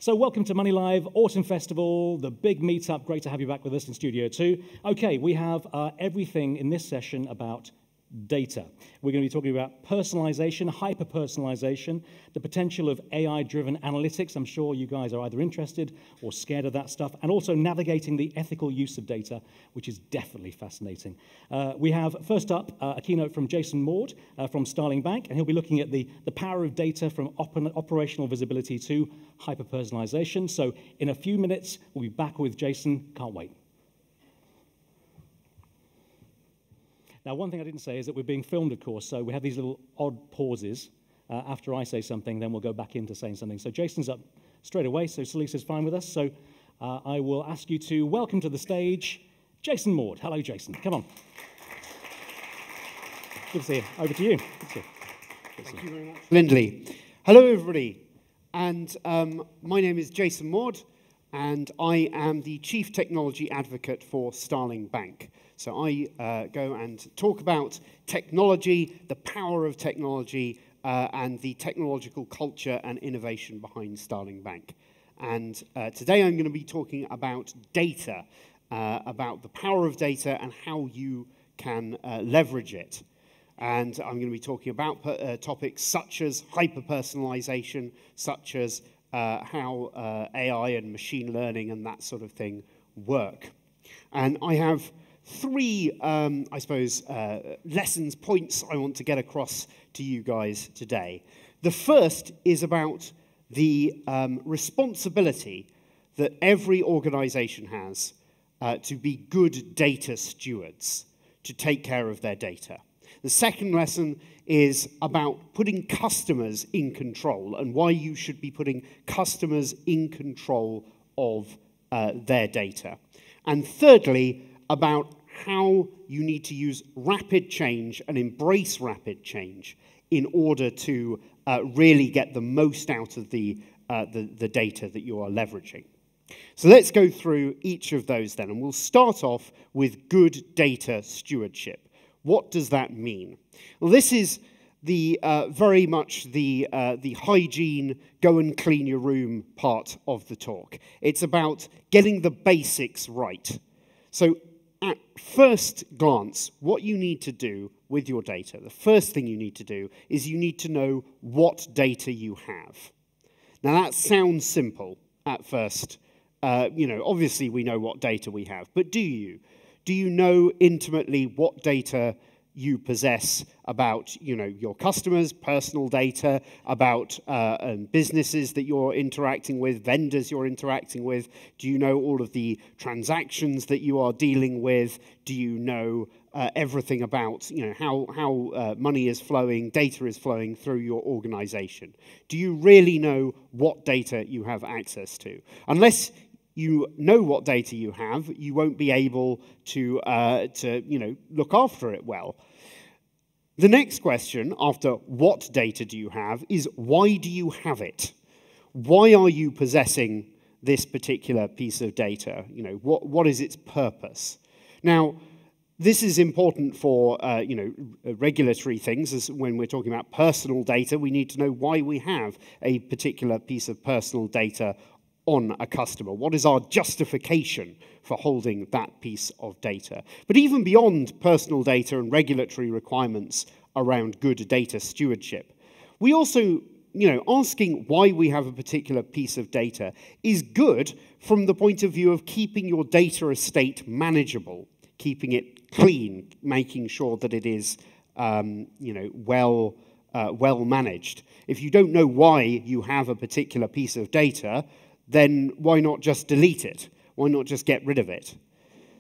So welcome to MoneyLIVE Autumn Festival, the big meetup. Great to have you back with us in Studio 2. Okay, we have everything in this session about data. We're going to be talking about personalization, hyper-personalisation, the potential of AI-driven analytics. I'm sure you guys are either interested or scared of that stuff, and also navigating the ethical use of data, which is definitely fascinating. We have, first up, a keynote from Jason Maude from Starling Bank, and he'll be looking at the power of data from operational visibility to hyper-personalisation. So in a few minutes, we'll be back with Jason. Can't wait. Now, one thing I didn't say is that we're being filmed, of course, so we have these little odd pauses. After I say something, then we'll go back into saying something. So Jason's up straight away, so Salisa's fine with us. So I will ask you to welcome to the stage Jason Maude. Hello, Jason. Come on. Good to see you. Over to you. Good to see you. Thank you very much, Lindley. Hello, everybody. And my name is Jason Maude, and I am the Chief Technology Advocate for Starling Bank. So I go and talk about technology, the power of technology, and the technological culture and innovation behind Starling Bank. And today I'm going to be talking about data, about the power of data and how you can leverage it. And I'm going to be talking about topics such as hyper-personalisation, such as how AI and machine learning and that sort of thing work. And I have three, I suppose, lessons, points I want to get across to you guys today. The first is about the responsibility that every organization has to be good data stewards, to take care of their data. The second lesson is about putting customers in control and why you should be putting customers in control of their data. And thirdly, about how you need to use rapid change and embrace rapid change in order to really get the most out of the data that you are leveraging. So let's go through each of those then, and we'll start off with good data stewardship. What does that mean? Well, this is the very much the hygiene, go and clean your room part of the talk. It's about getting the basics right. So at first glance, what you need to do with your data, the first thing you need to do is you need to know what data you have. Now that sounds simple at first. Obviously we know what data we have, but do you? Do you know intimately what data you possess about, your customers, personal data, about businesses that you're interacting with, vendors you're interacting with? Do you know all of the transactions that you are dealing with? Do you know everything about, how money is flowing, data is flowing through your organization? Do you really know what data you have access to? Unless you know what data you have, you won't be able to look after it well. The next question, after what data do you have, is why do you have it? Why are you possessing this particular piece of data? What is its purpose? Now, this is important for regulatory things. As when we're talking about personal data, we need to know why we have a particular piece of personal data on a customer. What is our justification for holding that piece of data? But even beyond personal data and regulatory requirements around good data stewardship, we also, asking why we have a particular piece of data is good from the point of view of keeping your data estate manageable, keeping it clean, making sure that it is, well managed. If you don't know why you have a particular piece of data, then why not just delete it? Why not just get rid of it?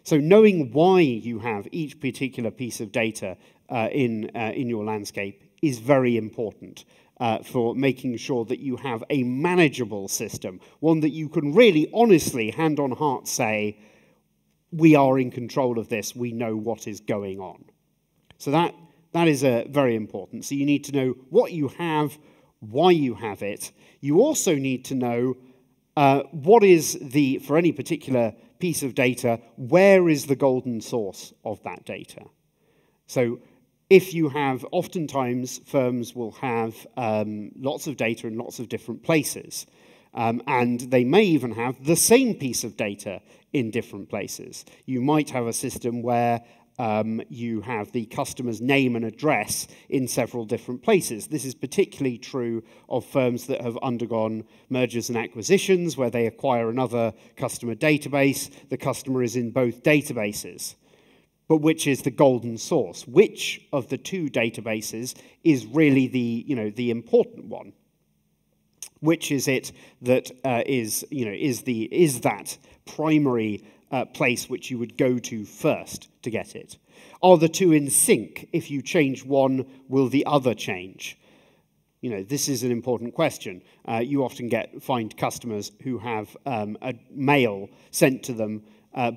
So knowing why you have each particular piece of data in your landscape is very important for making sure that you have a manageable system, one that you can really honestly, hand on heart, say, we are in control of this, we know what is going on. So that is very important. So you need to know what you have, why you have it. You also need to know what is for any particular piece of data, where is the golden source of that data? So if you have, oftentimes firms will have lots of data in lots of different places. And they may even have the same piece of data in different places. You might have a system where you have the customer's name and address in several different places. This is particularly true of firms that have undergone mergers and acquisitions, where they acquire another customer database. The customer is in both databases. But which is the golden source? Which of the two databases is really the important one? Which is it that is that primary place which you would go to first to get it? Are the two in sync? If you change one, will the other change? This is an important question. You often find customers who have a mail sent to them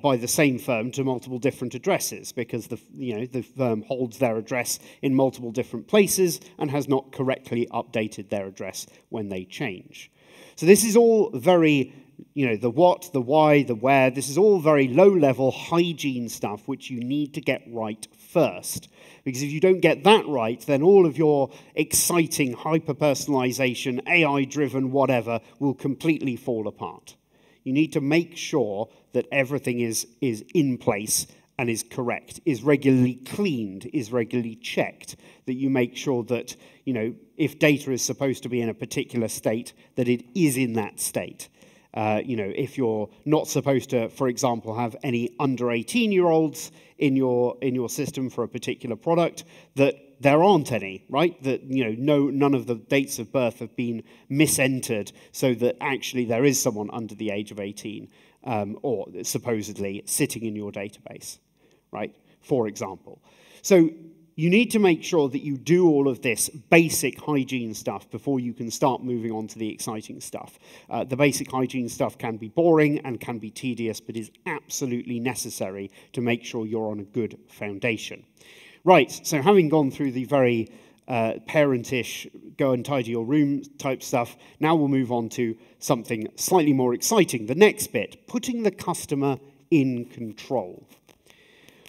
by the same firm to multiple different addresses, because the firm holds their address in multiple different places and has not correctly updated their address when they change. So this is all very, the what, the why, the where, this is all very low-level hygiene stuff which you need to get right first. Because if you don't get that right, then all of your exciting hyper-personalisation, AI-driven whatever will completely fall apart. You need to make sure that everything is in place and is correct, is regularly cleaned, is regularly checked, that you make sure that, if data is supposed to be in a particular state, that it is in that state. If you're not supposed to, for example, have any under 18-year-olds in your system for a particular product, that there aren't any, right? That none of the dates of birth have been misentered, so that actually there is someone under the age of 18, or supposedly sitting in your database, right? For example. So you need to make sure that you do all of this basic hygiene stuff before you can start moving on to the exciting stuff. The basic hygiene stuff can be boring and can be tedious, but is absolutely necessary to make sure you're on a good foundation. Right, so having gone through the very parentish, go and tidy your room type stuff, now we'll move on to something slightly more exciting. The next bit, putting the customer in control.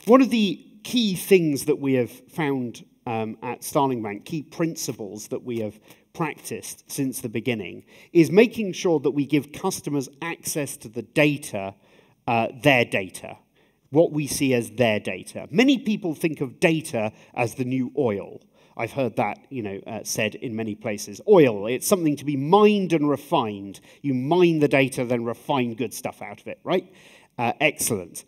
One of the key things that we have found at Starling Bank, key principles that we have practiced since the beginning, is making sure that we give customers access to the data, their data, what we see as their data. Many people think of data as the new oil. I've heard that, said in many places. Oil, it's something to be mined and refined. You mine the data, then refine good stuff out of it, right? Excellent.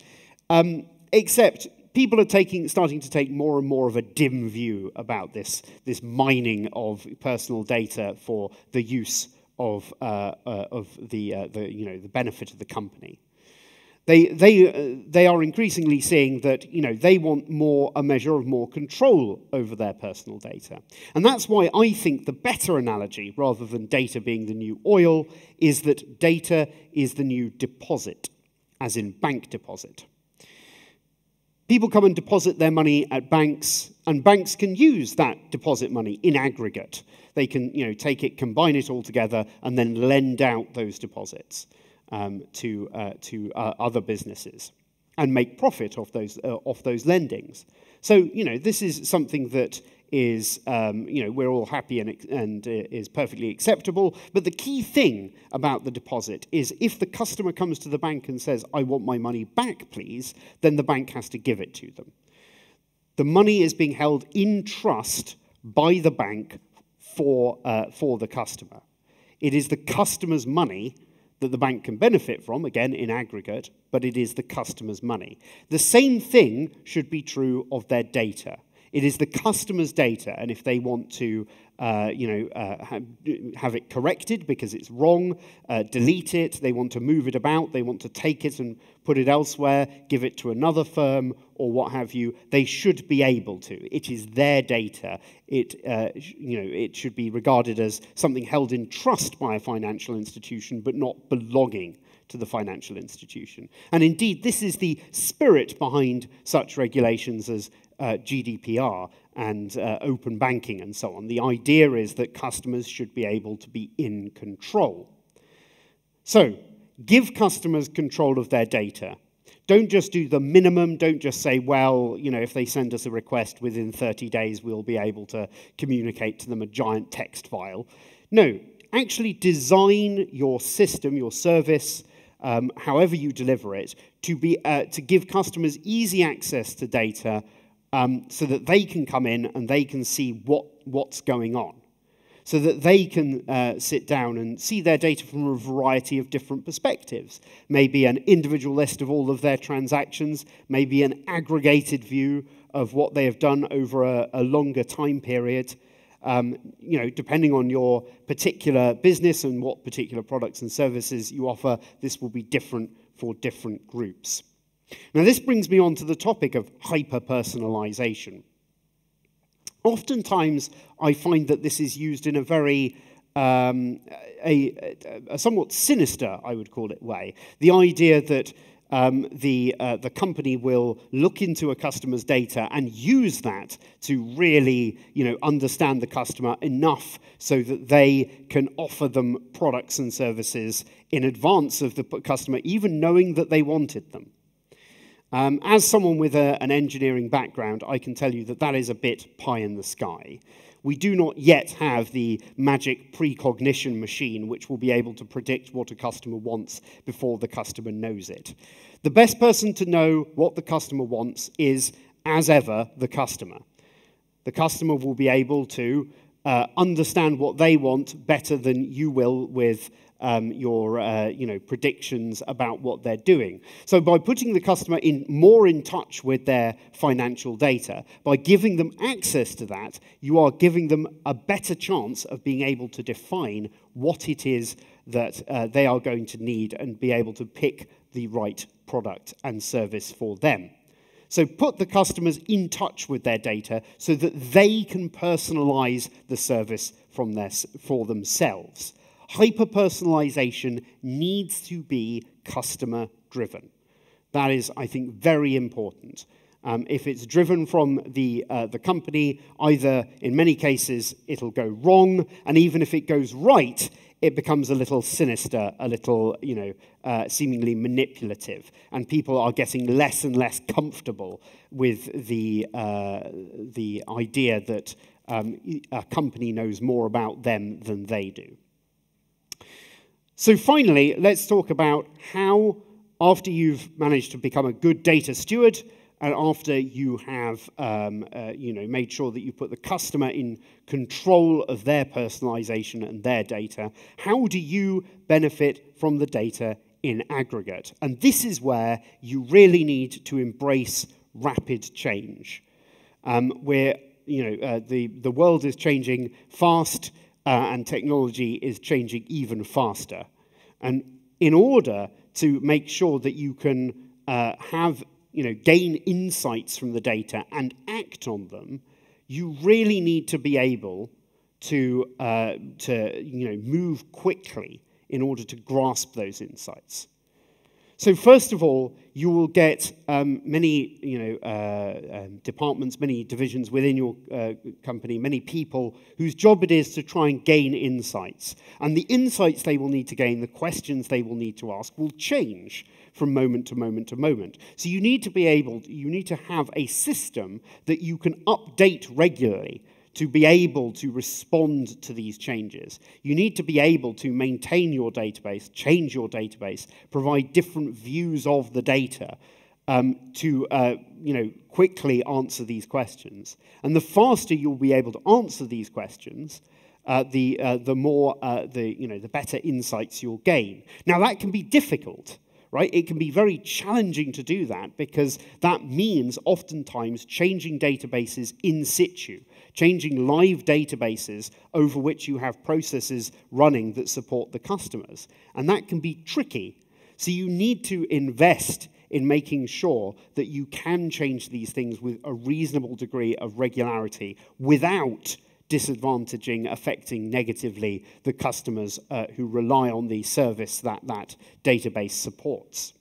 Except people are starting to take more and more of a dim view about this mining of personal data for the use of the benefit of the company. They are increasingly seeing that they want a measure of more control over their personal data. And that's why I think the better analogy, rather than data being the new oil, is that data is the new deposit, as in bank deposit. People come and deposit their money at banks, and banks can use that deposit money in aggregate. They can take it, combine it all together, and then lend out those deposits to other businesses and make profit off those lendings. So this is something that is we're all happy and is perfectly acceptable. But the key thing about the deposit is if the customer comes to the bank and says, "I want my money back, please," then the bank has to give it to them. The money is being held in trust by the bank for the customer. It is the customer's money that the bank can benefit from, again, in aggregate, but it is the customer's money. The same thing should be true of their data. It is the customer's data, and if they want to have it corrected because it's wrong, delete it, they want to move it about, they want to take it and put it elsewhere, give it to another firm, or what have you, they should be able to. It is their data. It should be regarded as something held in trust by a financial institution, but not belonging to the financial institution. And indeed, this is the spirit behind such regulations as GDPR and open banking and so on. The idea is that customers should be able to be in control. So, give customers control of their data. Don't just do the minimum. Don't just say, well, if they send us a request within 30 days, we'll be able to communicate to them a giant text file. No, actually design your system, your service, however you deliver it, to give customers easy access to data so that they can come in and they can see what's going on, so that they can sit down and see their data from a variety of different perspectives. Maybe an individual list of all of their transactions, maybe an aggregated view of what they have done over a longer time period. Depending on your particular business and what particular products and services you offer, this will be different for different groups. Now, this brings me on to the topic of hyper-personalisation. Oftentimes, I find that this is used in a very, a somewhat sinister, I would call it, way. The idea that the company will look into a customer's data and use that to really, understand the customer enough so that they can offer them products and services in advance of the customer, even knowing that they wanted them. As someone with an engineering background, I can tell you that that is a bit pie in the sky. We do not yet have the magic precognition machine which will be able to predict what a customer wants before the customer knows it. The best person to know what the customer wants is, as ever, the customer. The customer will be able to understand what they want better than you will with your predictions about what they're doing. So by putting the customer more in touch with their financial data, by giving them access to that, you are giving them a better chance of being able to define what it is that they are going to need and be able to pick the right product and service for them. So put the customers in touch with their data so that they can personalize the service for themselves. Hyper-personalization needs to be customer-driven. That is, I think, very important. If it's driven from the company, either, in many cases, it'll go wrong, and even if it goes right, it becomes a little sinister, a little, seemingly manipulative, and people are getting less and less comfortable with the idea that a company knows more about them than they do. So finally, let's talk about how, after you've managed to become a good data steward, and after you have made sure that you put the customer in control of their personalization and their data, how do you benefit from the data in aggregate? And this is where you really need to embrace rapid change. The world is changing fast, and technology is changing even faster. And in order to make sure that you can gain insights from the data and act on them, you really need to be able to move quickly in order to grasp those insights. So first of all, you will get many departments, many divisions within your company, many people whose job it is to try and gain insights. And the insights they will need to gain, the questions they will need to ask, will change from moment to moment to moment. So you need to have a system that you can update regularly to be able to respond to these changes. You need to be able to maintain your database, change your database, provide different views of the data to quickly answer these questions. And the faster you'll be able to answer these questions, the better insights you'll gain. Now that can be difficult. Right? It can be very challenging to do that because that means oftentimes changing databases in situ, changing live databases over which you have processes running that support the customers. And that can be tricky. So you need to invest in making sure that you can change these things with a reasonable degree of regularity without disadvantaging, affecting negatively the customers who rely on the service that database supports.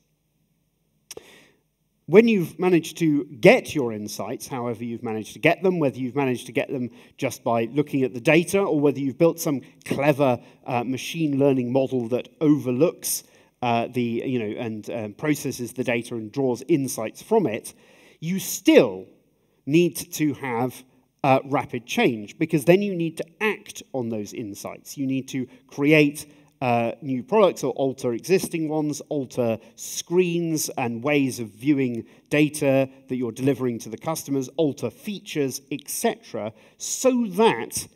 When you've managed to get your insights, however you've managed to get them, whether you've managed to get them just by looking at the data or whether you've built some clever machine learning model that overlooks and processes the data and draws insights from it, you still need to have rapid change, because then you need to act on those insights. You need to create new products or alter existing ones, alter screens and ways of viewing data that you're delivering to the customers, alter features, etc., so that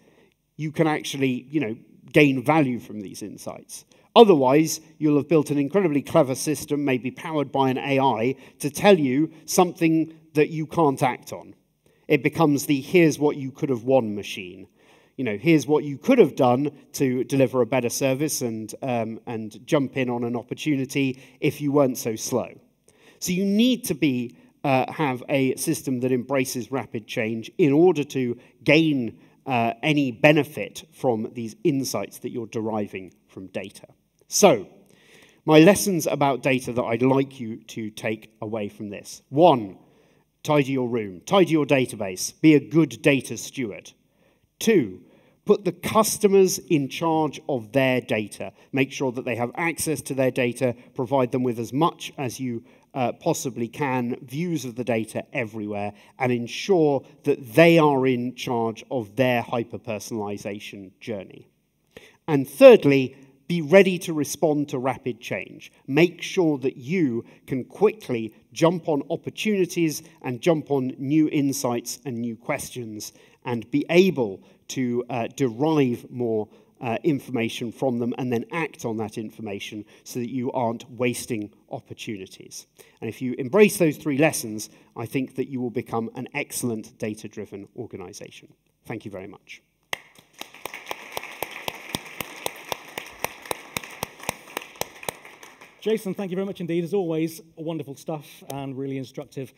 you can actually, gain value from these insights. Otherwise, you'll have built an incredibly clever system, maybe powered by an AI, to tell you something that you can't act on. It becomes the here's what you could have won machine. Here's what you could have done to deliver a better service and jump in on an opportunity if you weren't so slow. So you need to have a system that embraces rapid change in order to gain any benefit from these insights that you're deriving from data. So, my lessons about data that I'd like you to take away from this. 1, tidy your room, tidy your database, be a good data steward. 2, put the customers in charge of their data. Make sure that they have access to their data, provide them with as much as you possibly can, views of the data everywhere, and ensure that they are in charge of their hyper-personalisation journey. And thirdly, be ready to respond to rapid change. Make sure that you can quickly jump on opportunities and jump on new insights and new questions and be able to derive more information from them and then act on that information so that you aren't wasting opportunities. And if you embrace those 3 lessons, I think that you will become an excellent data-driven organization. Thank you very much. Jason, thank you very much indeed. As always, wonderful stuff and really instructive.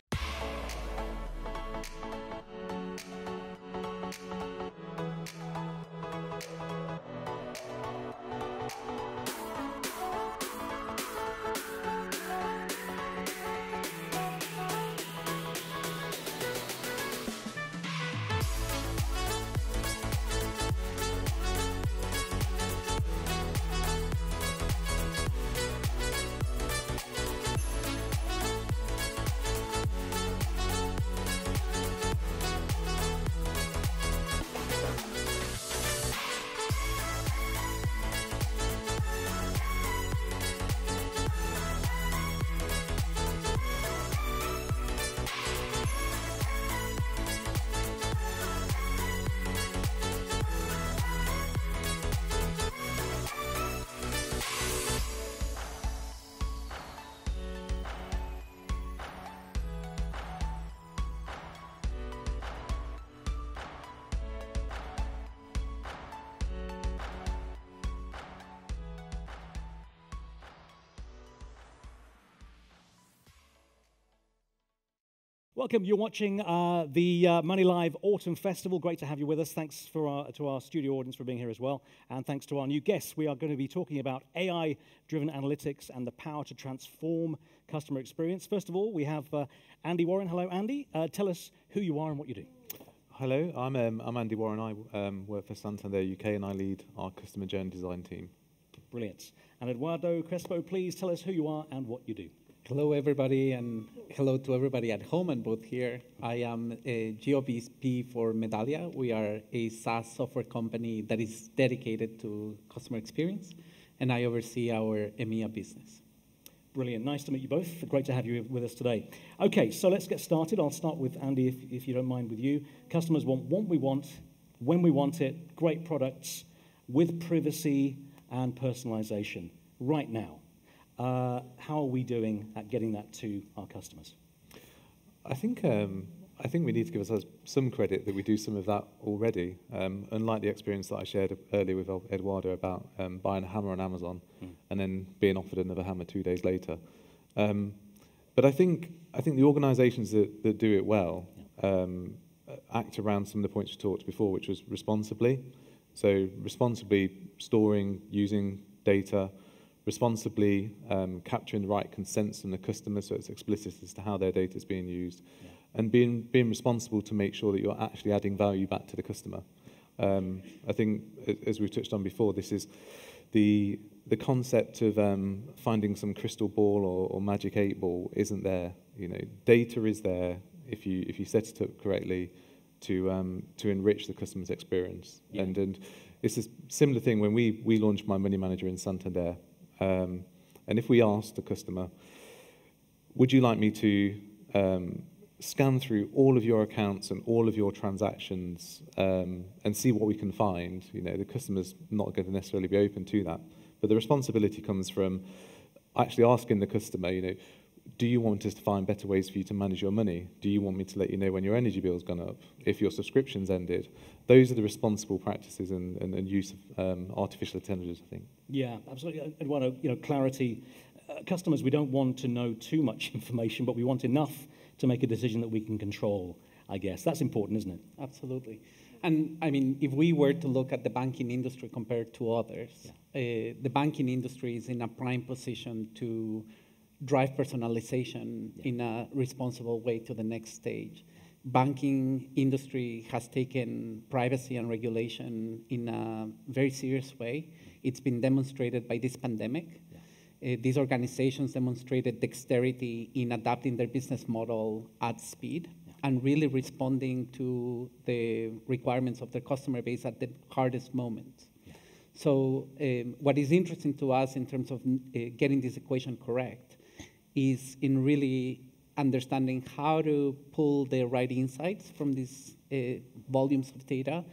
Welcome. You're watching the MoneyLIVE Autumn Festival. Great to have you with us. Thanks to our studio audience for being here as well. And thanks to our new guests. We are going to be talking about AI-driven analytics and the power to transform customer experience. First of all, we have Andy Warren. Hello, Andy. Tell us who you are and what you do. Hello, I'm Andy Warren. I work for Santander UK and I lead our customer journey design team. Brilliant. And Eduardo Crespo, please tell us who you are and what you do. Hello, everybody, and hello to everybody at home and both here. I am a Geo VP for Medallia. We are a SaaS software company that is dedicated to customer experience, and I oversee our EMEA business. Brilliant. Nice to meet you both. Great to have you with us today. Okay, so let's get started. I'll start with Andy, if you don't mind, with you. Customers want what we want, when we want it, great products with privacy and personalization right now. How are we doing at getting that to our customers? I think we need to give ourselves some credit that we do some of that already. Unlike the experience that I shared earlier with Eduardo about buying a hammer on Amazon and then being offered another hammer 2 days later. But I think the organisations that do it well act around some of the points you talked before, which was responsibly. So responsibly storing, using data, responsibly capturing the right consents from the customer so it's explicit as to how their data is being used, and being responsible to make sure that you're actually adding value back to the customer. I think, as we've touched on before, this is the concept of finding some crystal ball or magic 8 ball isn't there. You know, data is there if you set it up correctly. to enrich the customer's experience. Yeah. And it's a similar thing when we launched My Money Manager in Santander. And if we asked the customer, would you like me to scan through all of your accounts and all of your transactions and see what we can find, the customer's not going to necessarily be open to that. But the responsibility comes from actually asking the customer, do you want us to find better ways for you to manage your money? Do you want me to let you know when your energy bill's gone up, if your subscription's ended? Those are the responsible practices and use of artificial intelligence, I think. Yeah, absolutely. Eduardo, clarity. Customers, we don't want to know too much information, but we want enough to make a decision that we can control, I guess. That's important, isn't it? Absolutely. And I mean, if we were to look at the banking industry compared to others, the banking industry is in a prime position to drive personalization in a responsible way to the next stage. Banking industry has taken privacy and regulation in a very serious way. It's been demonstrated by this pandemic. These organizations demonstrated dexterity in adapting their business model at speed and really responding to the requirements of their customer base at the hardest moments. So what is interesting to us in terms of getting this equation correct is in really understanding how to pull the right insights from these volumes of data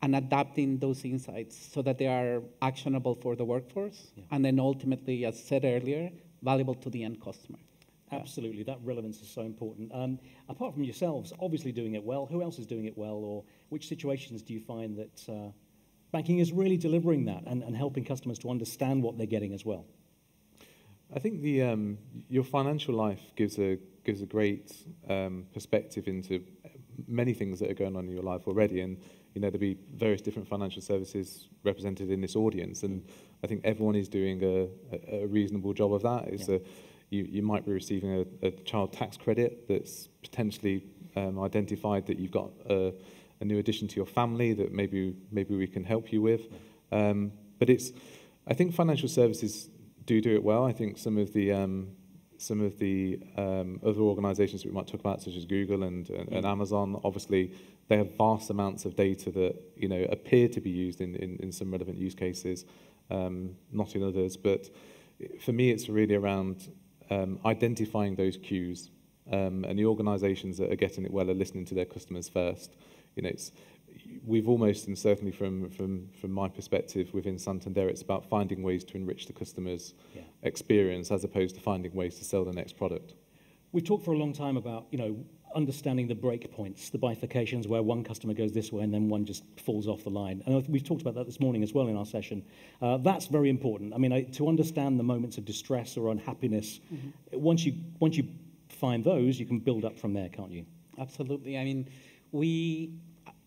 and adapting those insights so that they are actionable for the workforce and then ultimately, as said earlier, valuable to the end customer. Absolutely, that relevance is so important. Apart from yourselves obviously doing it well, who else is doing it well, or which situations do you find that banking is really delivering that and helping customers to understand what they're getting as well? I think your financial life gives a great perspective into many things that are going on in your life already, and there'll be various different financial services represented in this audience, and I think everyone is doing a reasonable job of that. You might be receiving a child tax credit that's potentially identified that you've got a new addition to your family that maybe we can help you with. But I think financial services do it well. I think some of the other organisations that we might talk about, such as Google and Amazon, obviously they have vast amounts of data that appear to be used in some relevant use cases, not in others. But for me, it's really around identifying those cues, and the organisations that are getting it well are listening to their customers first. We've almost, and certainly from my perspective within Santander, it's about finding ways to enrich the customer's experience as opposed to finding ways to sell the next product. We've talked for a long time about, understanding the break points, the bifurcations where one customer goes this way and then one just falls off the line. And we've talked about that this morning as well in our session. That's very important. I mean, to understand the moments of distress or unhappiness, once you find those, you can build up from there, can't you? Absolutely. I mean, we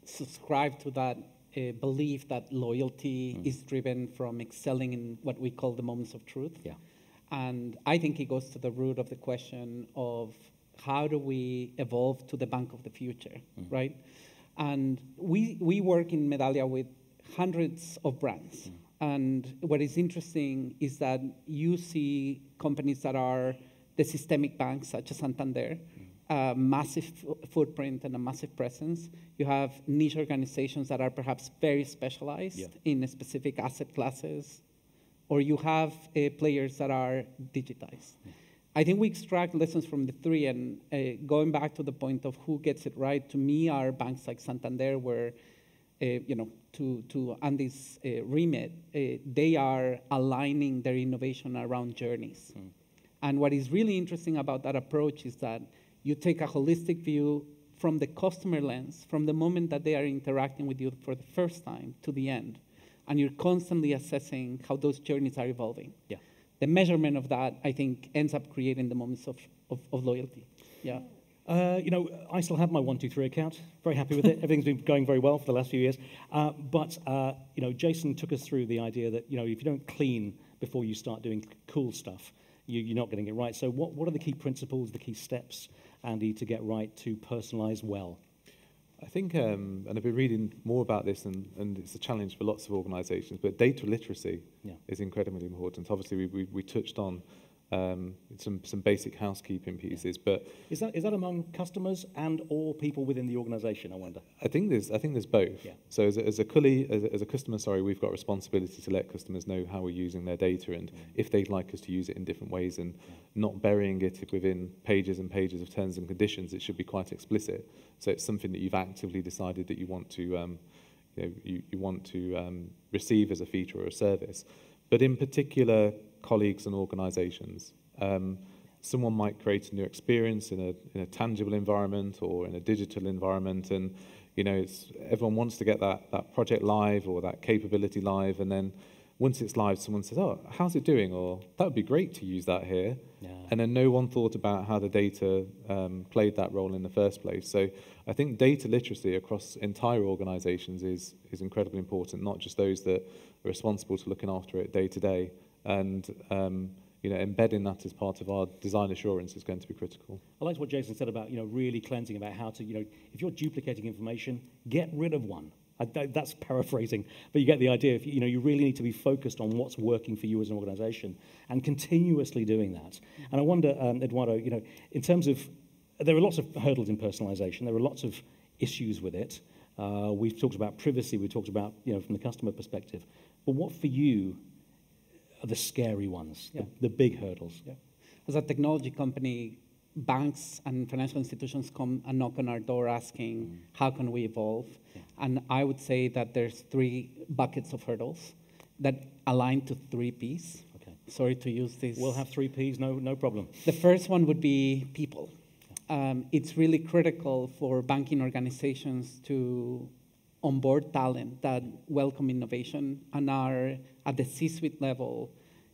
subscribe to that belief that loyalty is driven from excelling in what we call the moments of truth. Yeah. And I think it goes to the root of the question of how do we evolve to the bank of the future, right? And we work in Medallia with hundreds of brands. And what is interesting is that you see companies that are the systemic banks, such as Santander, a massive footprint and a massive presence. You have niche organizations that are perhaps very specialized in specific asset classes, or you have players that are digitized. I think we extract lessons from the three, and going back to the point of who gets it right, to me are banks like Santander where, to Andy's remit, they are aligning their innovation around journeys. And what is really interesting about that approach is that you take a holistic view from the customer lens, from the moment that they are interacting with you for the first time to the end, and you're constantly assessing how those journeys are evolving. Yeah. The measurement of that, I think, ends up creating the moments of loyalty. Yeah. I still have my 123 account. Very happy with it. Everything's been going very well for the last few years. But Jason took us through the idea that, if you don't clean before you start doing cool stuff, you're not getting it right. So what are the key principles, the key steps, Andy, to get right to personalise well? I think, and I've been reading more about this, and it's a challenge for lots of organisations, but data literacy is incredibly important. Obviously, we touched on some basic housekeeping pieces. But is that among customers and or people within the organisation? I wonder. I think there's both. Yeah. So as a customer, sorry, we've got responsibility to let customers know how we're using their data and if they'd like us to use it in different ways, and not burying it within pages and pages of terms and conditions. It should be quite explicit. So it's something that you've actively decided that you want to receive as a feature or a service. But in particular, colleagues and organisations. Someone might create a new experience in a tangible environment or in a digital environment, and everyone wants to get that project live or that capability live, and then once it's live, someone says, "Oh, how's it doing?" Or "That would be great to use that here." Yeah. And then no one thought about how the data played that role in the first place. So I think data literacy across entire organisations is incredibly important, not just those that are responsible to looking after it day to day. And embedding that as part of our design assurance is going to be critical. I liked what Jason said about really cleansing, about how to if you're duplicating information, get rid of one. That's paraphrasing, but you get the idea. If you really need to be focused on what's working for you as an organisation and continuously doing that. And I wonder, Eduardo, in terms of, there are lots of hurdles in personalisation. There are lots of issues with it. We've talked about privacy. We talked about from the customer perspective. But what for you are the scary ones, the big hurdles? Yeah. As a technology company, banks and financial institutions come and knock on our door asking, how can we evolve? Yeah. And I would say that there's 3 buckets of hurdles that align to 3 Ps. Okay. Sorry to use this. We'll have 3 Ps, no problem. The first one would be people. It's really critical for banking organizations to onboard talent that welcome innovation and are at the C-suite level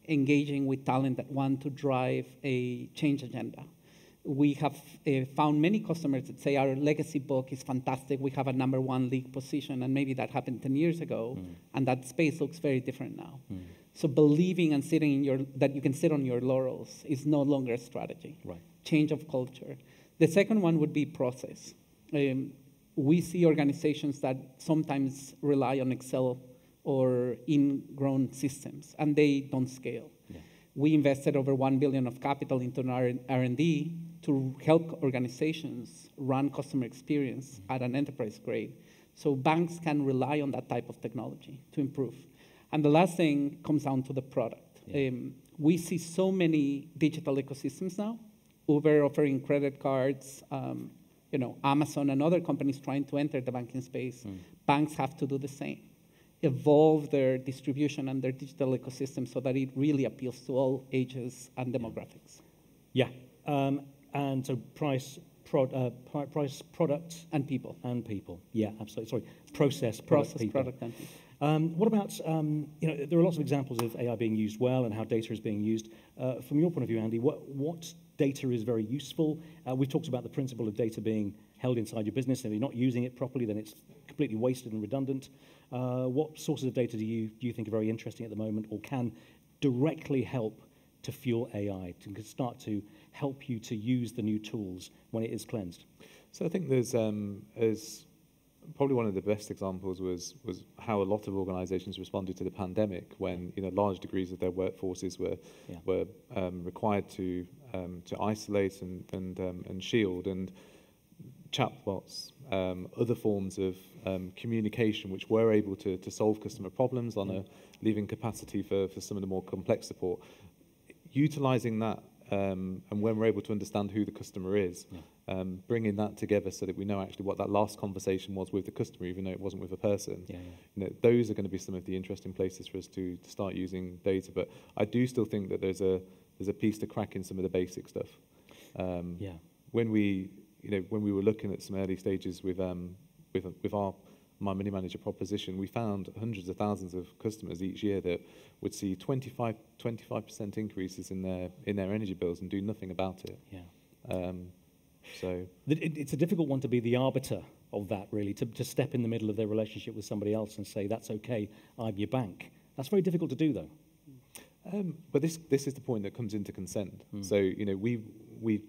engaging with talent that want to drive a change agenda. We have found many customers that say our legacy book is fantastic, we have a #1 league position, and maybe that happened 10 years ago, and that space looks very different now. So believing and that you can sit on your laurels is no longer a strategy. Right. Change of culture. The second one would be process. We see organizations that sometimes rely on Excel or ingrown systems, and they don't scale. Yeah. We invested over $1 billion of capital into R&D to help organizations run customer experience at an enterprise grade. So banks can rely on that type of technology to improve. And the last thing comes down to the product. Yeah. We see so many digital ecosystems now, Uber offering credit cards, Amazon and other companies trying to enter the banking space. Banks have to do the same. Evolve their distribution and their digital ecosystem so that it really appeals to all ages and demographics. Yeah, and so price, product, and people. And people. Yeah, absolutely. Sorry, process, product, people. Product, and people. What about, there are lots of examples of AI being used well and how data is being used. From your point of view, Andy, what data is very useful? We've talked about the principle of data being held inside your business, and if you're not using it properly, then it's completely wasted and redundant. What sources of data do you think are very interesting at the moment, or can directly help to fuel AI, to start to help you to use the new tools when it is cleansed? So I think there's probably one of the best examples was how a lot of organisations responded to the pandemic, when large degrees of their workforces were required to isolate and shield, and chatbots, other forms of communication which were able to solve customer problems on a leaving capacity for some of the more complex support. Utilising that, and when we're able to understand who the customer is, bringing that together so that we know actually what that last conversation was with the customer, even though it wasn't with a person. Those are going to be some of the interesting places for us to start using data. But I do still think that there's a piece to crack in some of the basic stuff. When we were looking at some early stages with our My Money Manager proposition, we found hundreds of thousands of customers each year that would see 25% increases in their energy bills and do nothing about it. So it's a difficult one to be the arbiter of that, really, to step in the middle of their relationship with somebody else and say, that's okay, I'm your bank. That's very difficult to do, though. But this is the point that comes into consent. So we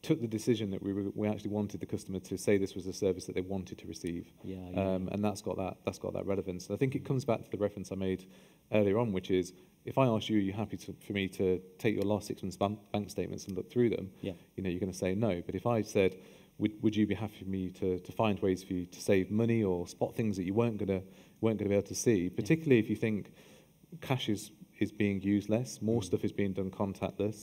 took the decision that we actually wanted the customer to say this was a service that they wanted to receive, and that's got that relevance. And I think it comes back to the reference I made earlier on, which is if I ask you, are you happy for me to take your last 6 months bank statements and look through them? Yeah. You know, you're going to say no. But if I said, would you be happy for me to find ways for you to save money or spot things that you weren't going to be able to see, particularly if you think cash is being used less, more stuff is being done contactless.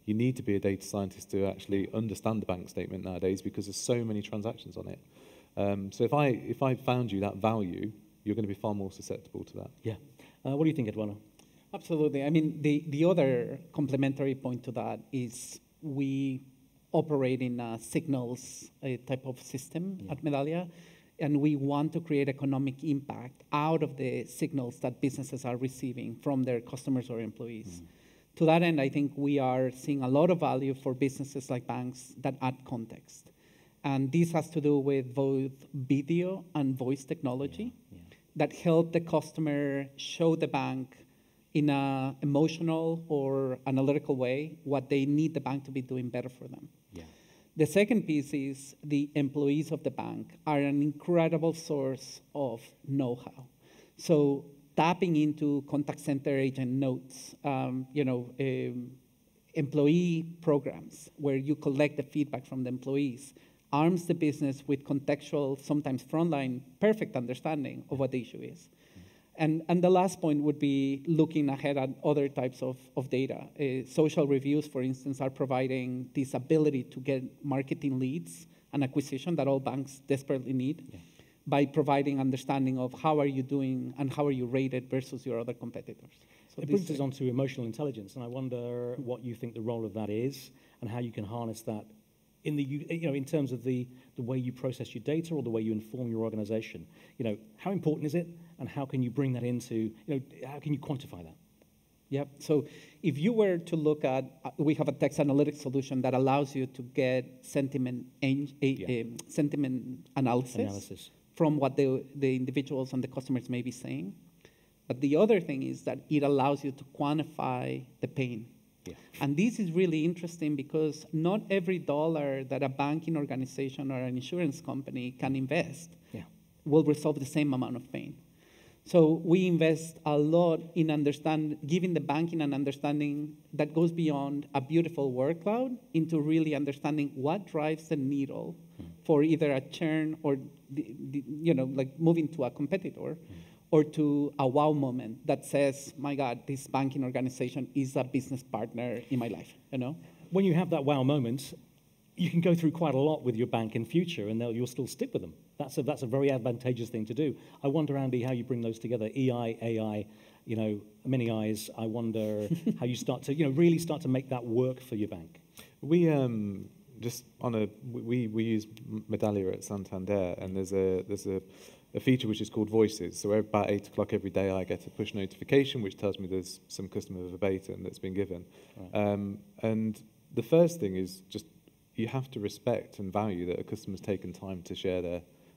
You need to be a data scientist to actually understand the bank statement nowadays because there's so many transactions on it. So if I found you that value, you're going to be far more susceptible to that. Yeah. What do you think, Eduardo? Absolutely. I mean, the other complementary point to that is we operate in a signals type of system at Medallia, and we want to create economic impact out of the signals that businesses are receiving from their customers or employees. To that end, I think we are seeing a lot of value for businesses like banks that add context. And this has to do with both video and voice technology that help the customer show the bank in an emotional or analytical way what they need the bank to be doing better for them. Yeah. The second piece is the employees of the bank are an incredible source of know-how. So tapping into contact center agent notes, employee programs where you collect the feedback from the employees arms the business with contextual, sometimes frontline, perfect understanding of what the issue is. And the last point would be looking ahead at other types of data. Social reviews, for instance, are providing this ability to get marketing leads and acquisition that all banks desperately need by providing understanding of how are you doing and how are you rated versus your other competitors. So it brings us on to emotional intelligence, and I wonder what you think the role of that is and how you can harness that in terms of the way you process your data or the way you inform your organization. How important is it, and how can you bring that into, how can you quantify that? Yeah, so if you were to look at, we have a text analytics solution that allows you to get sentiment analysis from what the individuals and the customers may be saying. But the other thing is that it allows you to quantify the pain. Yeah. And this is really interesting because not every dollar that a banking organization or an insurance company can invest will resolve the same amount of pain. So we invest a lot in giving the banking an understanding that goes beyond a beautiful word cloud into really understanding what drives the needle for either a churn or like moving to a competitor. Or to a wow moment that says, my God, this banking organization is a business partner in my life, When you have that wow moment, you can go through quite a lot with your bank in future, and you'll still stick with them. That's a very advantageous thing to do. I wonder, Andy, how you bring those together, EI, AI, many eyes. I wonder how you start to, really start to make that work for your bank. We we use Medallia at Santander, and there's a feature which is called Voices. So about 8 o'clock every day, I get a push notification which tells me there's some customer verbatim that's been given. Right. And the first thing is just you have to respect and value that a customer's taken time to share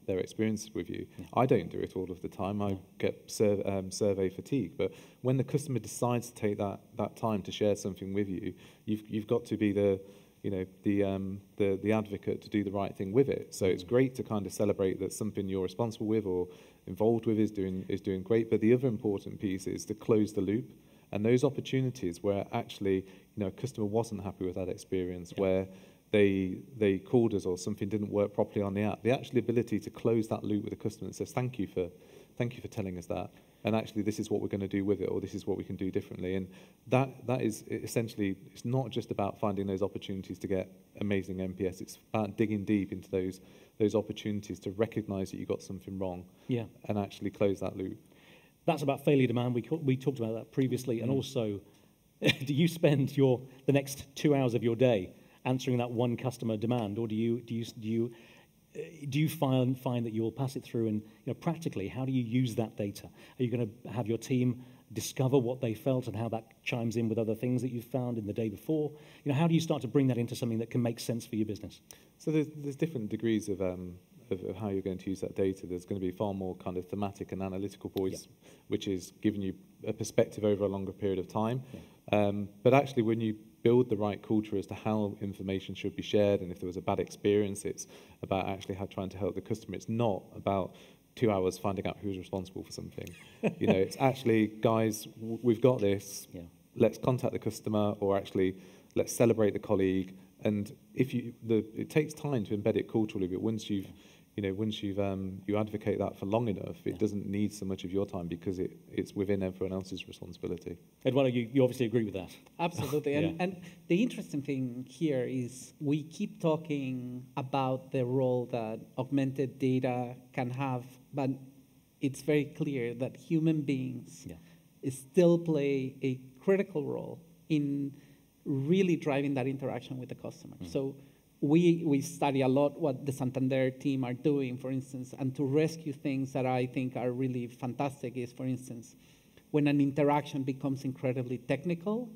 their experience with you. Yeah. I don't do it all of the time. I get survey fatigue. But when the customer decides to take that time to share something with you, you've got to be the advocate to do the right thing with it. So it's great to kind of celebrate that something you're responsible with or involved with is doing great. But the other important piece is to close the loop, and those opportunities where actually a customer wasn't happy with that experience, where they called us or something didn't work properly on the app. The actual ability to close that loop with the customer and says thank you for telling us that. And actually, this is what we're going to do with it, or this is what we can do differently. And that is essentially, it's not just about finding those opportunities to get amazing NPS. It's about digging deep into those opportunities to recognise that you got something wrong, and actually close that loop. That's about failure demand. We talked about that previously, and also, do you spend the next 2 hours of your day answering that one customer demand, or do you find that you will pass it through and practically, how do you use that data? Are you going to have your team discover what they felt and how that chimes in with other things that you've found in the day before? How do you start to bring that into something that can make sense for your business? So there's different degrees of how you're going to use that data. There's going to be far more kind of thematic and analytical voice, which is giving you a perspective over a longer period of time. But actually, when you build the right culture as to how information should be shared, and if there was a bad experience, it's about actually trying to help the customer. It's not about 2 hours finding out who's responsible for something. You know, it's actually, guys, we've got this. Yeah. Let's contact the customer, or actually, let's celebrate the colleague. And if it takes time to embed it culturally, but once you've, you know, once you advocate that for long enough, it doesn't need so much of your time because it's within everyone else's responsibility. Eduardo, you obviously agree with that. Absolutely. And the interesting thing here is we keep talking about the role that augmented data can have, but it's very clear that human beings still play a critical role in really driving that interaction with the customer. So we study a lot what the Santander team are doing, for instance, and to rescue things that I think are really fantastic is, for instance, when an interaction becomes incredibly technical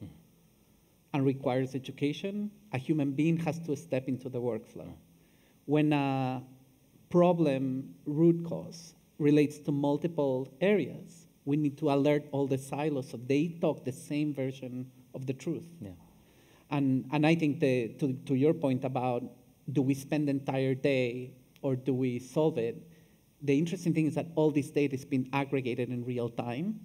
and requires education, a human being has to step into the workflow. When a problem root cause relates to multiple areas, we need to alert all the silos so they talk the same version of the truth. Yeah. And I think to your point about do we spend the entire day or do we solve it, the interesting thing is that all this data is being aggregated in real time,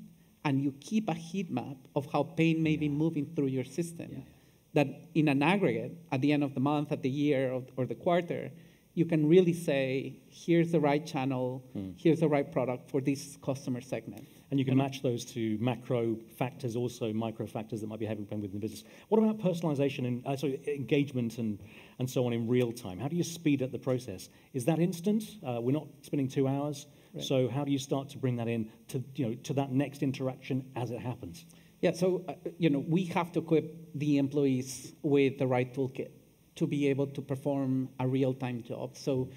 and you keep a heat map of how pain may be moving through your system. That in an aggregate, at the end of the month, at the year, or the quarter, you can really say, here's the right channel, here's the right product for this customer segment. And you can match those to macro factors, also micro factors that might be happening within the business. What about personalization and engagement and so on in real time? How do you speed up the process? Is that instant? We're not spending 2 hours. Right. So how do you start to bring that in to that next interaction as it happens? Yeah, so we have to equip the employees with the right toolkit to be able to perform a real-time job. So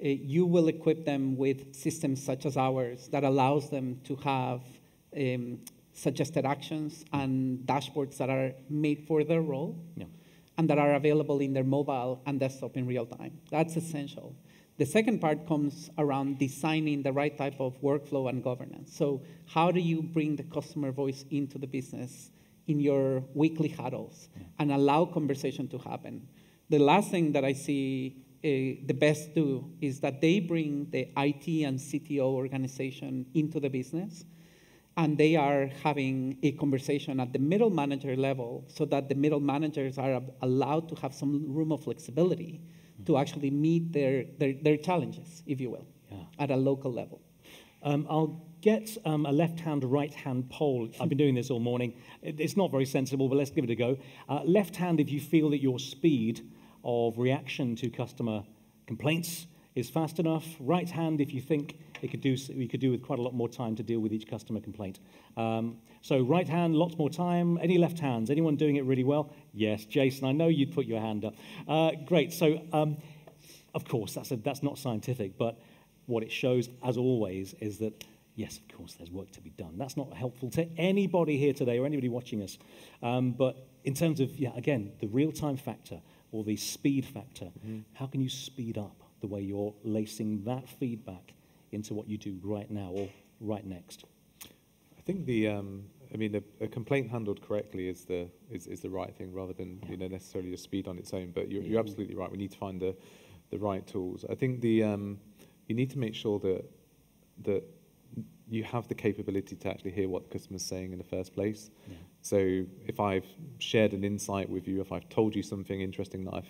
you will equip them with systems such as ours that allows them to have suggested actions and dashboards that are made for their role and that are available in their mobile and desktop in real time. That's essential. The second part comes around designing the right type of workflow and governance. So how do you bring the customer voice into the business in your weekly huddles and allow conversation to happen? The last thing that I see the best do is that they bring the IT and CTO organization into the business, and they are having a conversation at the middle manager level so that the middle managers are allowed to have some room of flexibility to actually meet their challenges, if you will, at a local level. I'll get a left-hand, right-hand poll. I've been doing this all morning. It's not very sensible, but let's give it a go. Left hand, if you feel that your speed of reaction to customer complaints is fast enough. Right hand, if you think you could do with quite a lot more time to deal with each customer complaint. So right hand, lots more time. Any left hands? Anyone doing it really well? Yes, Jason, I know you'd put your hand up. Great. So, of course, that's not scientific, but what it shows, as always, is that, yes, of course, there's work to be done. That's not helpful to anybody here today or anybody watching us. But in terms of, again, the real-time factor, or the speed factor, how can you speed up the way you're lacing that feedback into what you do right now or right next? I think a complaint handled correctly is the right thing rather than necessarily just speed on its own. But you're absolutely right. We need to find the right tools. I think you need to make sure that you have the capability to actually hear what the customer's saying in the first place. Yeah. So if I've shared an insight with you, if I've told you something interesting that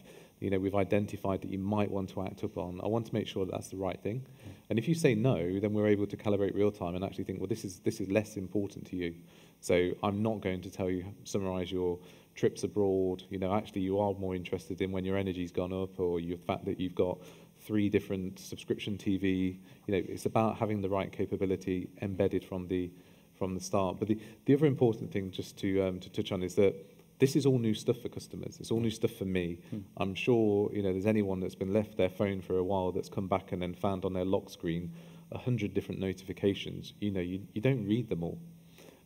we've identified that you might want to act upon, I want to make sure that that's the right thing. Yeah. And if you say no, then we're able to calibrate real time and actually think, well, this is less important to you. So I'm not going to summarize your trips abroad. Actually you are more interested in when your energy's gone up or the fact that you've got 3 different subscription TV. It's about having the right capability embedded from the start. But the other important thing just to touch on is that this is all new stuff for customers. It's all new stuff for me. I'm sure there's anyone that's been left their phone for a while that's come back and then found on their lock screen 100 different notifications. You don't read them all.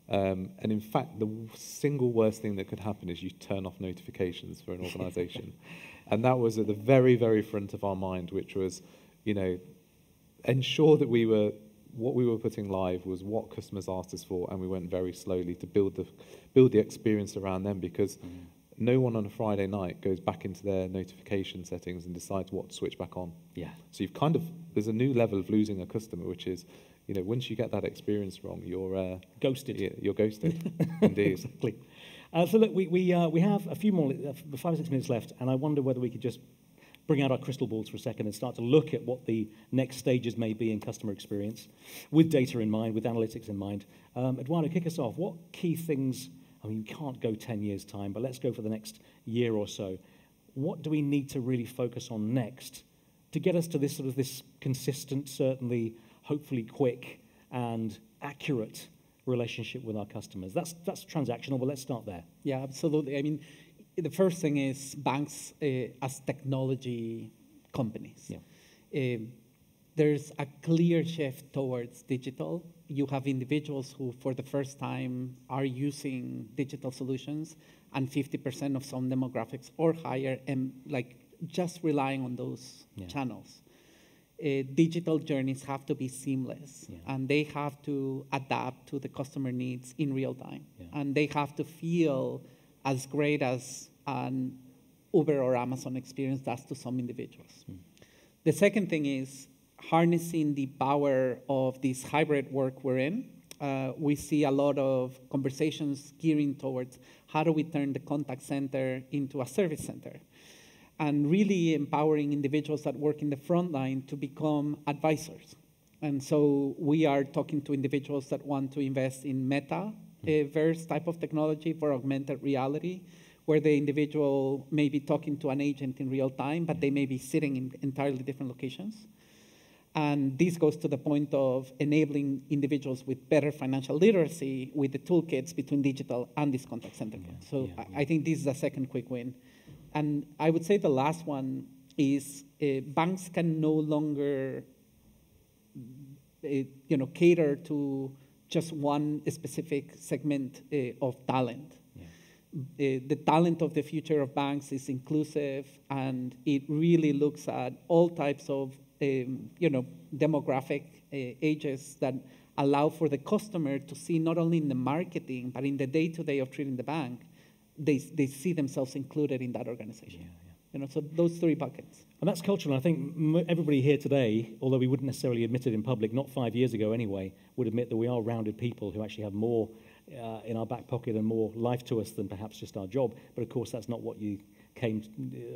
And in fact, the single worst thing that could happen is you turn off notifications for an organization. And that was at the very, very front of our mind, which was, ensure that what we were putting live was what customers asked us for, and we went very slowly to build the experience around them, because no one on a Friday night goes back into their notification settings and decides what to switch back on. Yeah. So you've there's a new level of losing a customer, which is, once you get that experience wrong, you're ghosted. Yeah, you're ghosted. Indeed. Exactly. So look, we have a few more, 5 or 6 minutes left, and I wonder whether we could just bring out our crystal balls for a second and start to look at what the next stages may be in customer experience, with data in mind, with analytics in mind. Eduardo, kick us off. What key things? I mean, you can't go 10 years' time, but let's go for the next year or so. What do we need to really focus on next to get us to this sort of this consistent, certainly, hopefully quick and accurate relationship with our customers? That's transactional, but let's start there. Yeah, absolutely. I mean, the first thing is banks as technology companies. Yeah. There's a clear shift towards digital. You have individuals who, for the first time, are using digital solutions, and 50% of some demographics or higher, and just relying on those channels. Digital journeys have to be seamless, and they have to adapt to the customer needs in real time, and they have to feel as great as an Uber or Amazon experience does to some individuals. The second thing is harnessing the power of this hybrid work we're in. We see a lot of conversations gearing towards how do we turn the contact center into a service center, and really empowering individuals that work in the front line to become advisors. And so we are talking to individuals that want to invest in metaverse type of technology for augmented reality, where the individual may be talking to an agent in real time, but they may be sitting in entirely different locations. And this goes to the point of enabling individuals with better financial literacy with the toolkits between digital and this contact center. So I think this is a second quick win. And I would say the last one is banks can no longer cater to just one specific segment of talent. The talent of the future of banks is inclusive, and it really looks at all types of demographic ages that allow for the customer to see not only in the marketing, but in the day-to-day of treating the bank, they see themselves included in that organization. So those 3 buckets. And that's cultural. I think everybody here today, although we wouldn't necessarily admit it in public, not 5 years ago anyway, would admit that we are rounded people who actually have more in our back pocket and more life to us than perhaps just our job. But of course, that's not what you came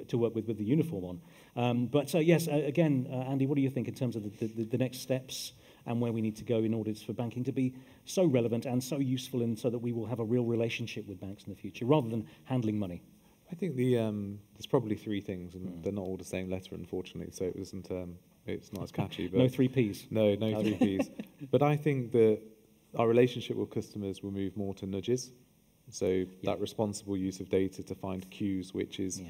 to work with the uniform on. Yes, again, Andy, what do you think in terms of the next steps and where we need to go in order for banking to be so relevant and so useful, and so that we will have a real relationship with banks in the future rather than handling money? I think there's probably 3 things, and they're not all the same letter, unfortunately, so it's not as catchy. But no 3 Ps. No 3 Ps. But I think that our relationship with customers will move more to nudges. So that responsible use of data to find cues which is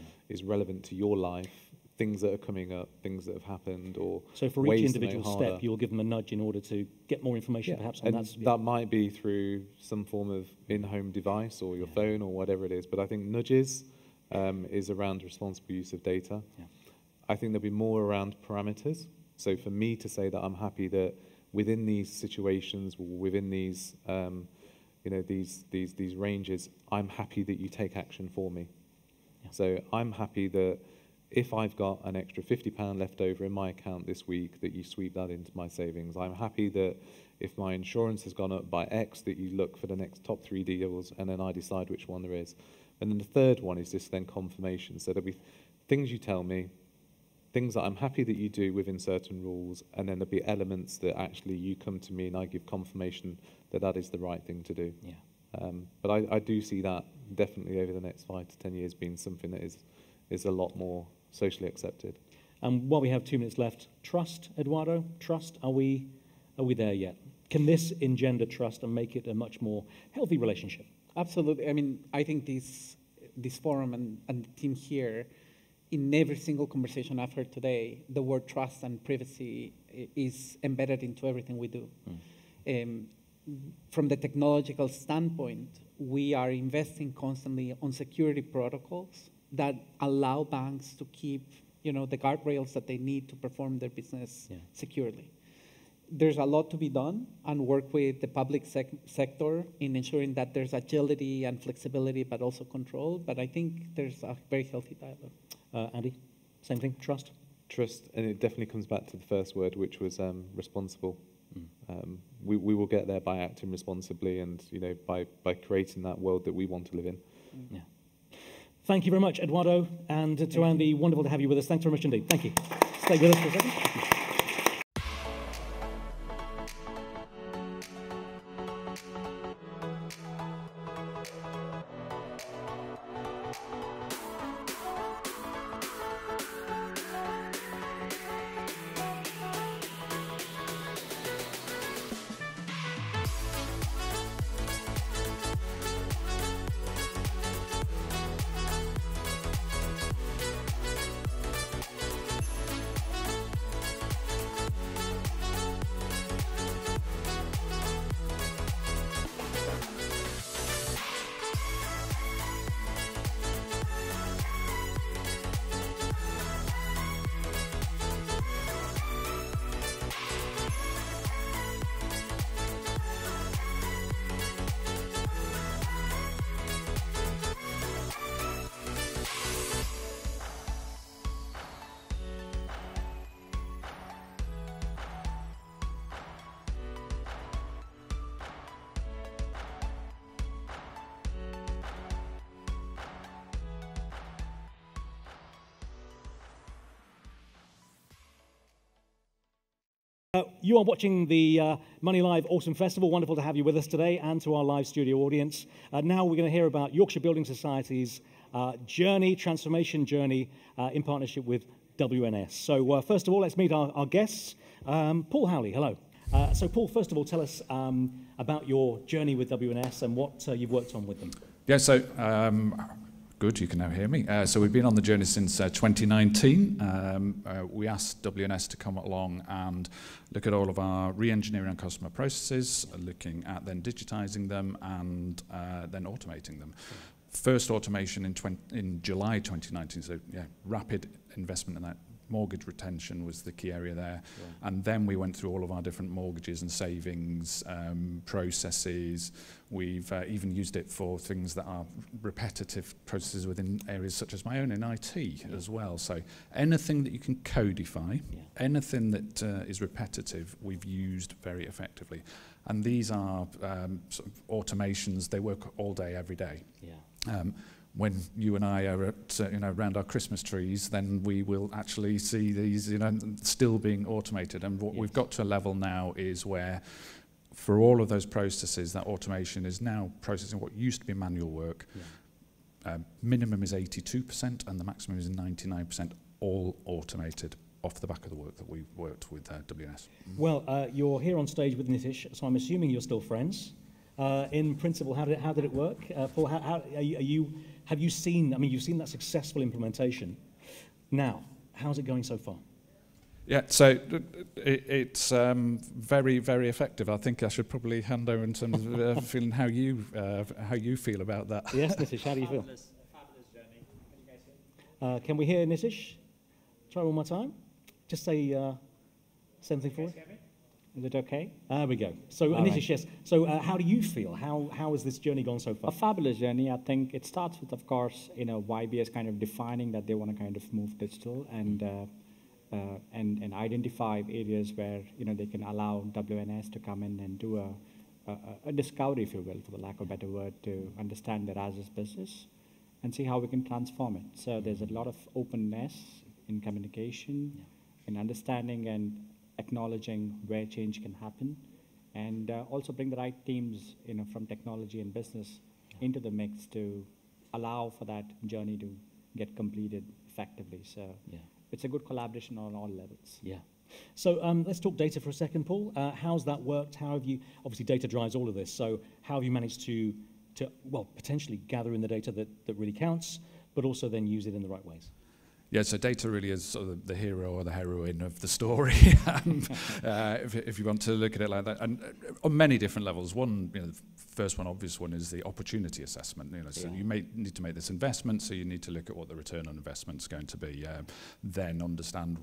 relevant to your life, things that are coming up, things that have happened, or so for each individual step, you'll give them a nudge in order to get more information, perhaps on that. That might be through some form of in-home device or your phone or whatever it is. But I think nudges is around responsible use of data. I think there'll be more around parameters. So for me to say that I'm happy that within these situations, within these these ranges, I'm happy that you take action for me. So I'm happy that if I've got an extra £50 left over in my account this week, that you sweep that into my savings. I'm happy that if my insurance has gone up by X, that you look for the next top 3 deals, and then I decide which one there is. And then the third one is just then confirmation. So there'll be things you tell me, things that I'm happy that you do within certain rules, and then there'll be elements that actually you come to me and I give confirmation that that is the right thing to do. But I do see that definitely over the next 5 to 10 years being something that is a lot more socially accepted. And while we have 2 minutes left, trust, Eduardo, trust, are we there yet? Can this engender trust and make it a much more healthy relationship? Absolutely. I mean, I think this forum and the team here, in every single conversation I've heard today, the word trust and privacy is embedded into everything we do. From the technological standpoint, we are investing constantly on security protocols that allow banks to keep, the guardrails that they need to perform their business securely. there's a lot to be done, and work with the public sector in ensuring that there's agility and flexibility, but also control. But I think there's a very healthy dialogue. Andy, same thing, trust? Trust, and it definitely comes back to the first word, which was responsible. We will get there by acting responsibly, and by creating that world that we want to live in. Yeah. Thank you very much, Eduardo, and to Andy. Wonderful to have you with us. Thanks very much indeed. Thank you. Stay with us for a second. Thank you. You are watching the MoneyLIVE Autumn Festival. Wonderful to have you with us today, and to our live studio audience. Now we're going to hear about Yorkshire Building Society's transformation journey in partnership with WNS. So first of all, let's meet our guests. Paul Howley, hello. So Paul, first of all, tell us about your journey with WNS and what you've worked on with them. Yeah, so good, you can now hear me. So we've been on the journey since 2019. We asked WNS to come along and look at all of our re-engineering and customer processes, looking at then digitising them and then automating them. First automation in July 2019, so yeah, rapid investment in that. Mortgage retention was the key area there. Yeah. And then we went through all of our different mortgages and savings processes. We've even used it for things that are repetitive processes within areas such as my own in IT as well. So anything that you can codify, anything that is repetitive, we've used very effectively. And these are sort of automations, they work all day, every day. Yeah. When you and I are at, around our Christmas trees, then we will actually see these, still being automated. And what we've got to a level now is where, for all of those processes, that automation is now processing what used to be manual work. Yeah. Minimum is 82%, and the maximum is 99%, all automated off the back of the work that we've worked with WNS. Well, you're here on stage with Nitish, so I'm assuming you're still friends. In principle, how did it work? Paul, how have you seen, you've seen that successful implementation. Now, how's it going so far? Yeah, so it's very, very effective. I think I should probably hand over in terms of feeling how you feel about that. Yes, Nitish, how do you feel? Fabulous journey. Can you guys hear? Can we hear Nitish? Try one more time. Just say something for us. Is it okay? There we go. So, Nitish, yes. So, how do you feel? How has this journey gone so far? A fabulous journey. I think it starts with, of course, YBS kind of defining that they want to kind of move digital and identify areas where they can allow WNS to come in and do a discovery, if you will, for the lack of a better word, to understand their as-is business and see how we can transform it. So there's a lot of openness in communication, in understanding and acknowledging where change can happen, and also bring the right teams, from technology and business into the mix to allow for that journey to get completed effectively. So it's a good collaboration on all levels. Yeah. So let's talk data for a second, Paul. How's that worked? How have you, obviously data drives all of this, so how have you managed to potentially gather in the data that really counts, but also then use it in the right ways? Yeah, so data really is sort of the hero or the heroine of the story, if you want to look at it like that, and on many different levels. One, the first one, obvious one, is the opportunity assessment. So you need to make this investment, so you need to look at what the return on investment is going to be. Then understand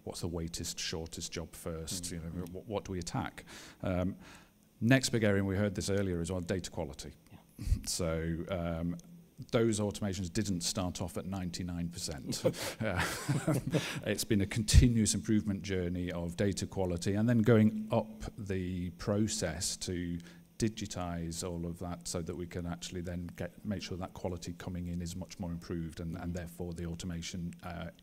what's the weightest, shortest job first. What do we attack? Next big area, and we heard this earlier as well, data quality. Yeah. So. Those automations didn't start off at 99%. It's been a continuous improvement journey of data quality, and then going up the process to digitize all of that so that we can actually then make sure that quality coming in is much more improved, and therefore the automation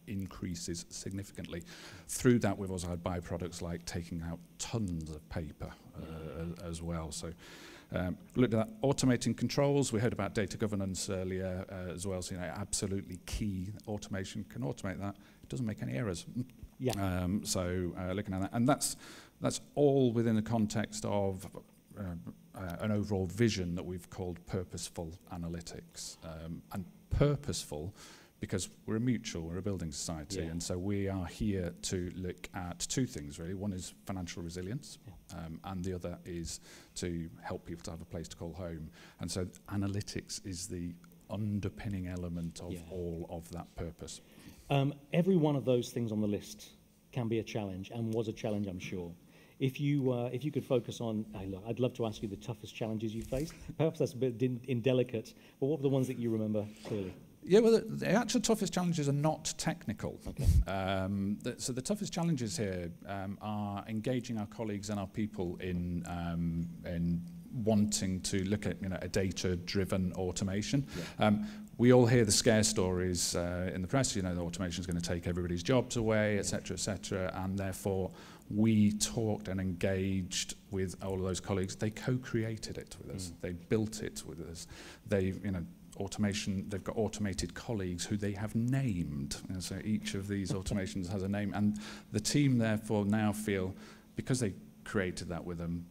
increases significantly. Through that, we've also had byproducts like taking out tons of paper as well. So. Looked at that, automating controls. We heard about data governance earlier as well. So, absolutely key. Automation can automate that. It doesn't make any errors. Yeah. Looking at that, and that's all within the context of an overall vision that we've called purposeful analytics. And purposeful because we're a mutual, we're a building society, and so we are here to look at two things, really. One is financial resilience, and the other is to help people to have a place to call home. And so analytics is the underpinning element of all of that purpose. Every one of those things on the list can be a challenge, and was a challenge, I'm sure. If you could focus on, I'd love to ask you the toughest challenges you faced. Perhaps that's a bit indelicate, but what were the ones that you remember clearly? Yeah, well, the actual toughest challenges are not technical. Okay. So the toughest challenges here are engaging our colleagues and our people in wanting to look at a data-driven automation. Yeah. We all hear the scare stories in the press. The automation is going to take everybody's jobs away, et cetera, and therefore we talked and engaged with all of those colleagues. They co-created it with us. They built it with us. Automation, they've got automated colleagues who they have named. So each of these automations has a name. And the team, therefore, now feel, because they created that with them,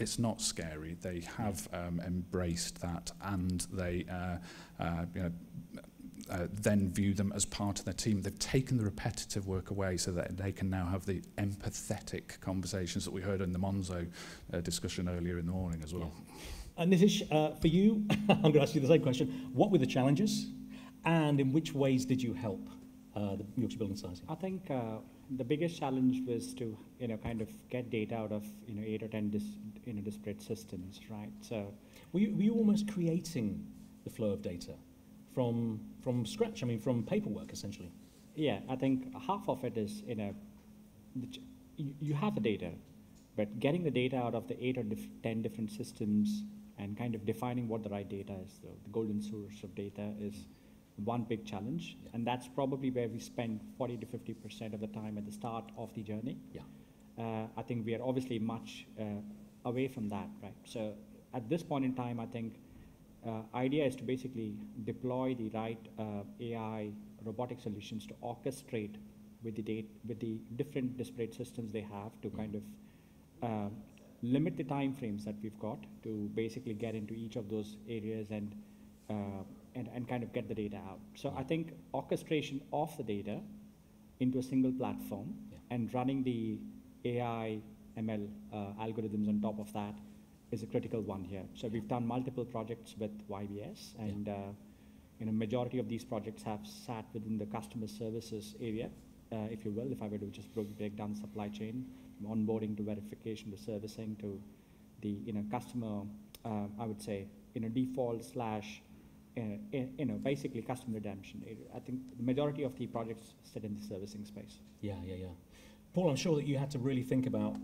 it's not scary. They have embraced that, and they then view them as part of their team. They've taken the repetitive work away so that they can now have the empathetic conversations that we heard in the Monzo discussion earlier in the morning as well. Yeah. Nitish, for you, I'm going to ask you the same question. What were the challenges, and in which ways did you help the Yorkshire Building Society? I think the biggest challenge was to kind of get data out of 8 or 10 disparate systems, right? So were you almost creating the flow of data from scratch? I mean, from paperwork essentially. Yeah, I think half of it is you have the data, but getting the data out of the 8 or 10 different systems and kind of defining what the right data is, the golden source of data, is one big challenge. Yeah. And that's probably where we spend 40 to 50% of the time at the start of the journey. Yeah. I think we are obviously much away from that, right? So at this point in time, I think idea is to basically deploy the right AI robotic solutions to orchestrate with the different disparate systems they have to kind of limit the time frames that we've got to basically get into each of those areas and kind of get the data out. So I think orchestration of the data into a single platform and running the AI ML algorithms on top of that is a critical one here. So we've done multiple projects with YBS, and majority of these projects have sat within the customer services area, if you will. If I were to just break down the supply chain, from onboarding to verification to servicing to the customer, I would say default slash basically customer redemption. I think the majority of the projects sit in the servicing space. Yeah. Paul, I'm sure that you had to really think about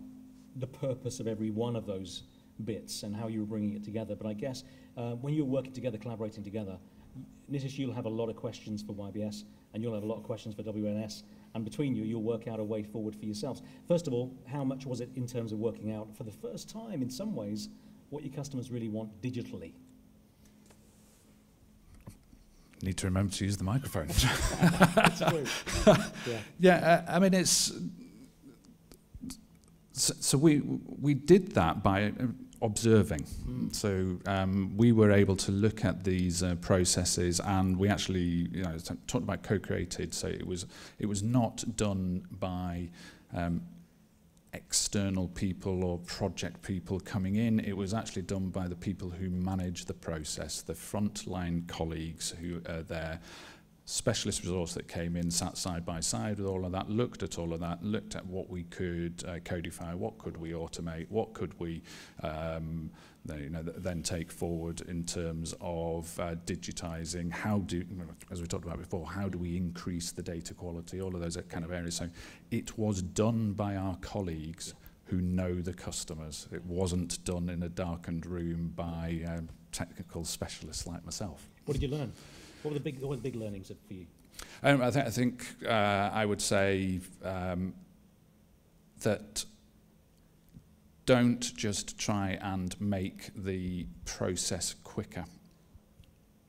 the purpose of every one of those bits and how you were bringing it together. But I guess when you're working together, collaborating together, Nitish, you'll have a lot of questions for YBS, and you'll have a lot of questions for WNS. And between you, you'll work out a way forward for yourselves. First of all, how much was it in terms of working out, for the first time in some ways, what your customers really want digitally? Need to remember to use the microphone. That's true. I mean, it's... So we did that by observing. So we were able to look at these processes, and we actually, talked about co-created. So it was not done by external people or project people coming in. It was actually done by the people who manage the process, the frontline colleagues who are there. Specialist resource that came in, sat side by side with all of that, looked at all of that, looked at what we could codify, what could we automate, what could we then take forward in terms of digitizing, as we talked about before, how do we increase the data quality, all of those kind of areas. So it was done by our colleagues who know the customers. It wasn't done in a darkened room by technical specialists like myself. What did you learn? What were the big learnings for you? I think I would say that don't just try and make the process quicker.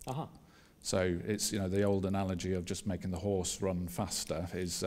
Aha. So it's the old analogy of just making the horse run faster is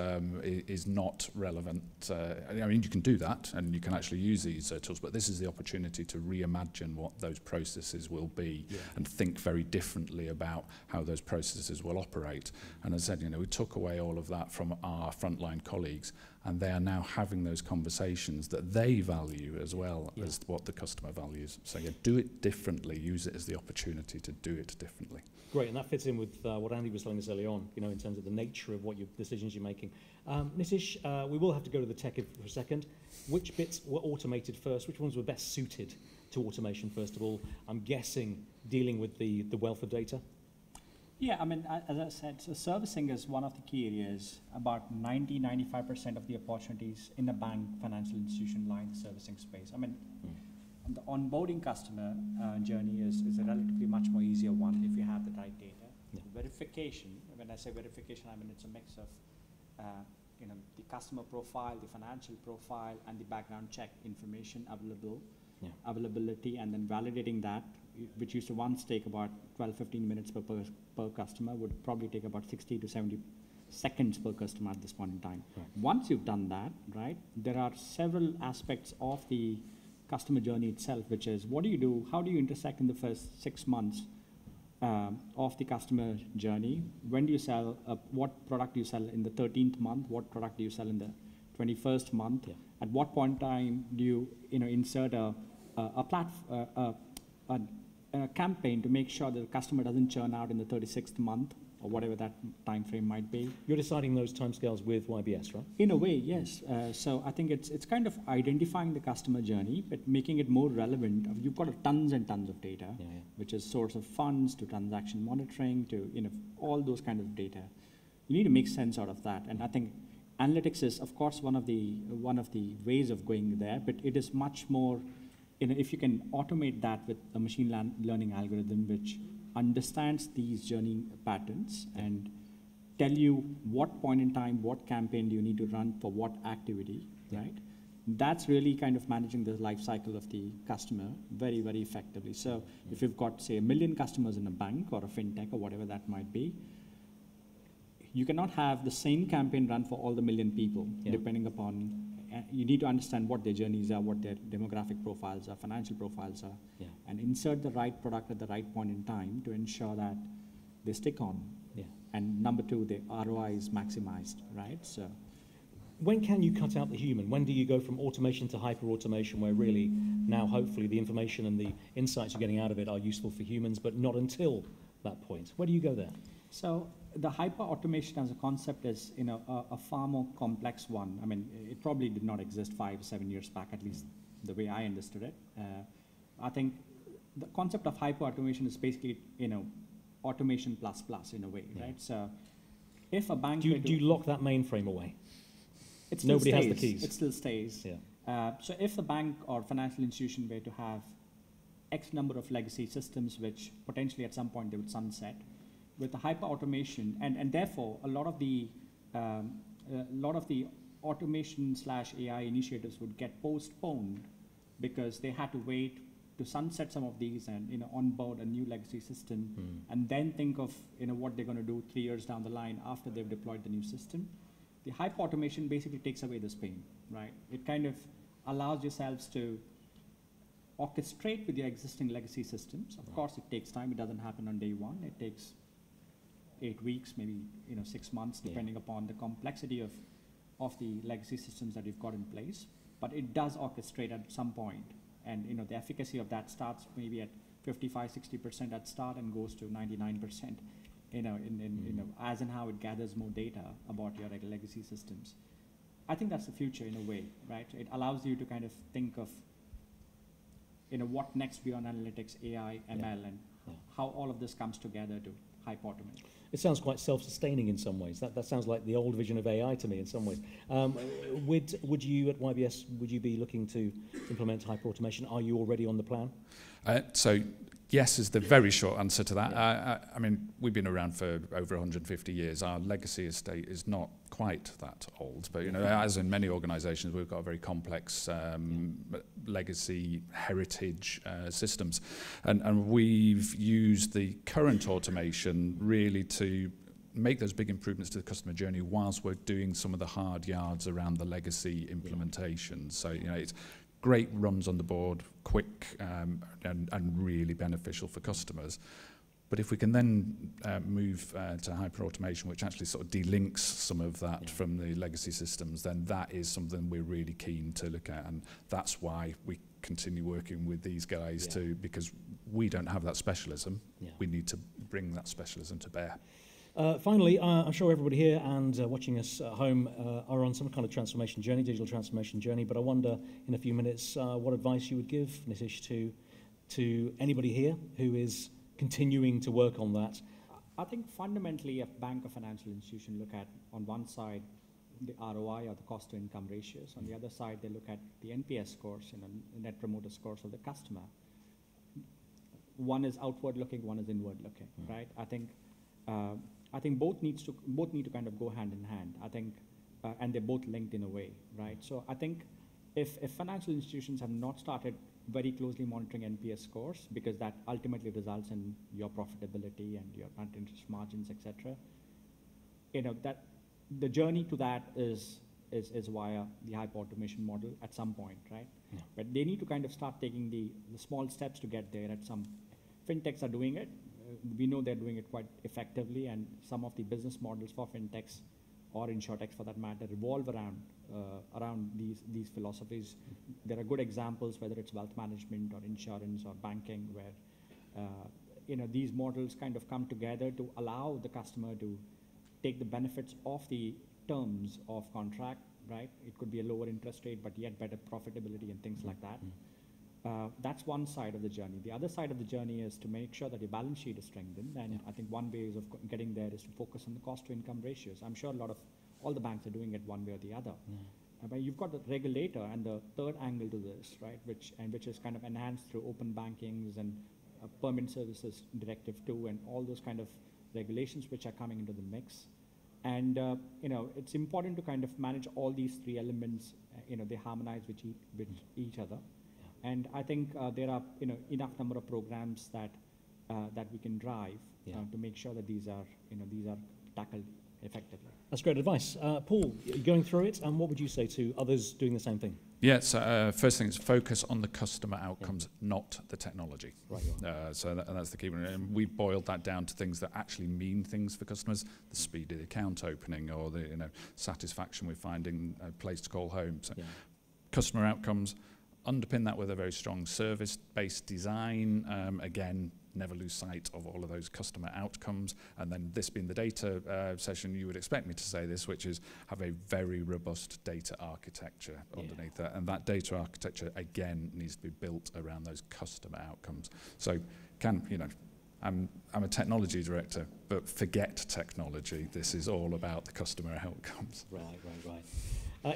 not relevant. You can do that, and you can actually use these tools, but this is the opportunity to reimagine what those processes will be and think very differently about how those processes will operate. And as I said, we took away all of that from our frontline colleagues, and they are now having those conversations that they value as well as what the customer values. So do it differently, use it as the opportunity to do it differently. Great, and that fits in with what Andy was telling us earlier on, in terms of the nature of what decisions you're making. Nitish, we will have to go to the tech for a second. Which bits were automated first? Which ones were best suited to automation, first of all? I'm guessing dealing with the wealth of data? Yeah, as I said, so servicing is one of the key areas. About 90-95% of the opportunities in a bank, financial institution lie in the servicing space. The onboarding customer journey is a relatively much more easier one if you have the right data. Yeah. Verification, when I say verification, it's a mix of the customer profile, the financial profile, and the background check information availability, and then validating that, which used to once take about 12-15 minutes per customer, would probably take about 60 to 70 seconds per customer at this point in time. Right. Once you've done that, right, there are several aspects of the customer journey itself, which is what do you do, how do you intersect in the first 6 months of the customer journey? When do you sell, what product do you sell in the 13th month, what product do you sell in the 21st month? Yeah. At what point in time do you insert a campaign to make sure that the customer doesn't churn out in the 36th month, or whatever that time frame might be. You're deciding those timescales with YBS, right? In a way, yes. So I think it's kind of identifying the customer journey, but making it more relevant. You've got tons and tons of data, which is source of funds to transaction monitoring to all those kind of data. You need to make sense out of that, and I think analytics is, of course, one of the ways of going there, but it is much more. If you can automate that with a machine learning algorithm, which understands these journey patterns and tell you what point in time, what campaign do you need to run for what activity, right? That's really kind of managing the life cycle of the customer very, very effectively. So if you've got, say, 1 million customers in a bank or a fintech or whatever that might be, you cannot have the same campaign run for all the 1 million people, depending upon. You need to understand what their journeys are, what their demographic profiles are, financial profiles are, and insert the right product at the right point in time to ensure that they stick on. Yeah. And number 2, the ROI is maximized, right? So, when can you cut out the human? When do you go from automation to hyper-automation, where really now hopefully the information and the insights you're getting out of it are useful for humans, but not until that point? Where do you go there? So the hyper-automation as a concept is a far more complex one. It probably did not exist 5 or 7 years back, at least the way I understood it. I think the concept of hyper-automation is basically automation plus in a way, right? So if a bank... Do you lock that mainframe away? Nobody has the keys. It still stays. Yeah. So if a bank or financial institution were to have X number of legacy systems, which potentially at some point they would sunset, with the hyper-automation, and therefore a lot of the automation/AI initiatives would get postponed because they had to wait to sunset some of these and onboard a new legacy system, and then think of what they're going to do 3 years down the line after they've deployed the new system. The hyper-automation basically takes away this pain, right? It kind of allows yourselves to orchestrate with your existing legacy systems. Of course, it takes time. It doesn't happen on day one. It takes 8 weeks, maybe 6 months, depending upon the complexity of the legacy systems that you've got in place. But it does orchestrate at some point, and the efficacy of that starts maybe at 55-60% at start and goes to 99%. As and how it gathers more data about your legacy systems. I think that's the future in a way, right? It allows you to kind of think of what next beyond analytics, AI, ML, and how all of this comes together to hyper-automate. It sounds quite self-sustaining in some ways. That sounds like the old vision of AI to me in some ways. Would you at YBS, would you be looking to implement hyper-automation? Are you already on the plan? So yes is the very short answer to that. I mean, we've been around for over 150 years. Our legacy estate is not quite that old, but as in many organisations, we've got a very complex legacy heritage systems, and we've used the current automation really to make those big improvements to the customer journey whilst we're doing some of the hard yards around the legacy implementation. So it's great runs on the board, quick and really beneficial for customers. But if we can then move to hyper-automation, which actually sort of delinks some of that from the legacy systems, then that is something we're really keen to look at. And that's why we continue working with these guys too, because we don't have that specialism. We need to bring that specialism to bear. Finally, I'm sure everybody here and watching us at home are on some kind of transformation journey, digital transformation journey, but I wonder in a few minutes what advice you would give, Nitish, to anybody here who is continuing to work on that. I think fundamentally a bank or financial institution look at, on one side, the ROI or the cost to income ratios. On the other side, they look at the NPS scores, the net promoter scores of the customer. One is outward looking, one is inward looking, right? I think both need to kind of go hand in hand. I think, and they're both linked in a way, right? So I think if financial institutions have not started very closely monitoring NPS scores, because that ultimately results in your profitability and your net interest margins, etc. That the journey to that is via the hyper-automation model at some point, right? But they need to kind of start taking the small steps to get there. At some fintechs are doing it. We know they're doing it quite effectively, and some of the business models for fintechs or insurtechs for that matter revolve around these philosophies. There are good examples, whether it's wealth management or insurance or banking, where these models kind of come together to allow the customer to take the benefits of the terms of contract, right? It could be a lower interest rate, but yet better profitability and things like that. That's one side of the journey. The other side of the journey is to make sure that your balance sheet is strengthened, and I think one way of getting there is to focus on the cost-to-income ratios. I'm sure all the banks are doing it one way or the other. But you've got the regulator and the third angle to this, right, which is kind of enhanced through open bankings and Permanent Services Directive 2 and all those kind of regulations which are coming into the mix. And it's important to kind of manage all these three elements. They harmonize with each other. And I think there are enough number of programs that we can drive to make sure that these are tackled effectively. That's great advice. Paul, going through it, and what would you say to others doing the same thing? Yeah, so first thing is focus on the customer outcomes, not the technology. Right. So that's the key one. And we boiled that down to things that actually mean things for customers: the speed of the account opening, or the satisfaction with finding a place to call home. So customer outcomes. Underpin that with a very strong service-based design. Again, never lose sight of all of those customer outcomes. And then this being the data session, you would expect me to say this, which is have a very robust data architecture underneath that. And that data architecture, again, needs to be built around those customer outcomes. So I'm a technology director, but forget technology. This is all about the customer outcomes. Right.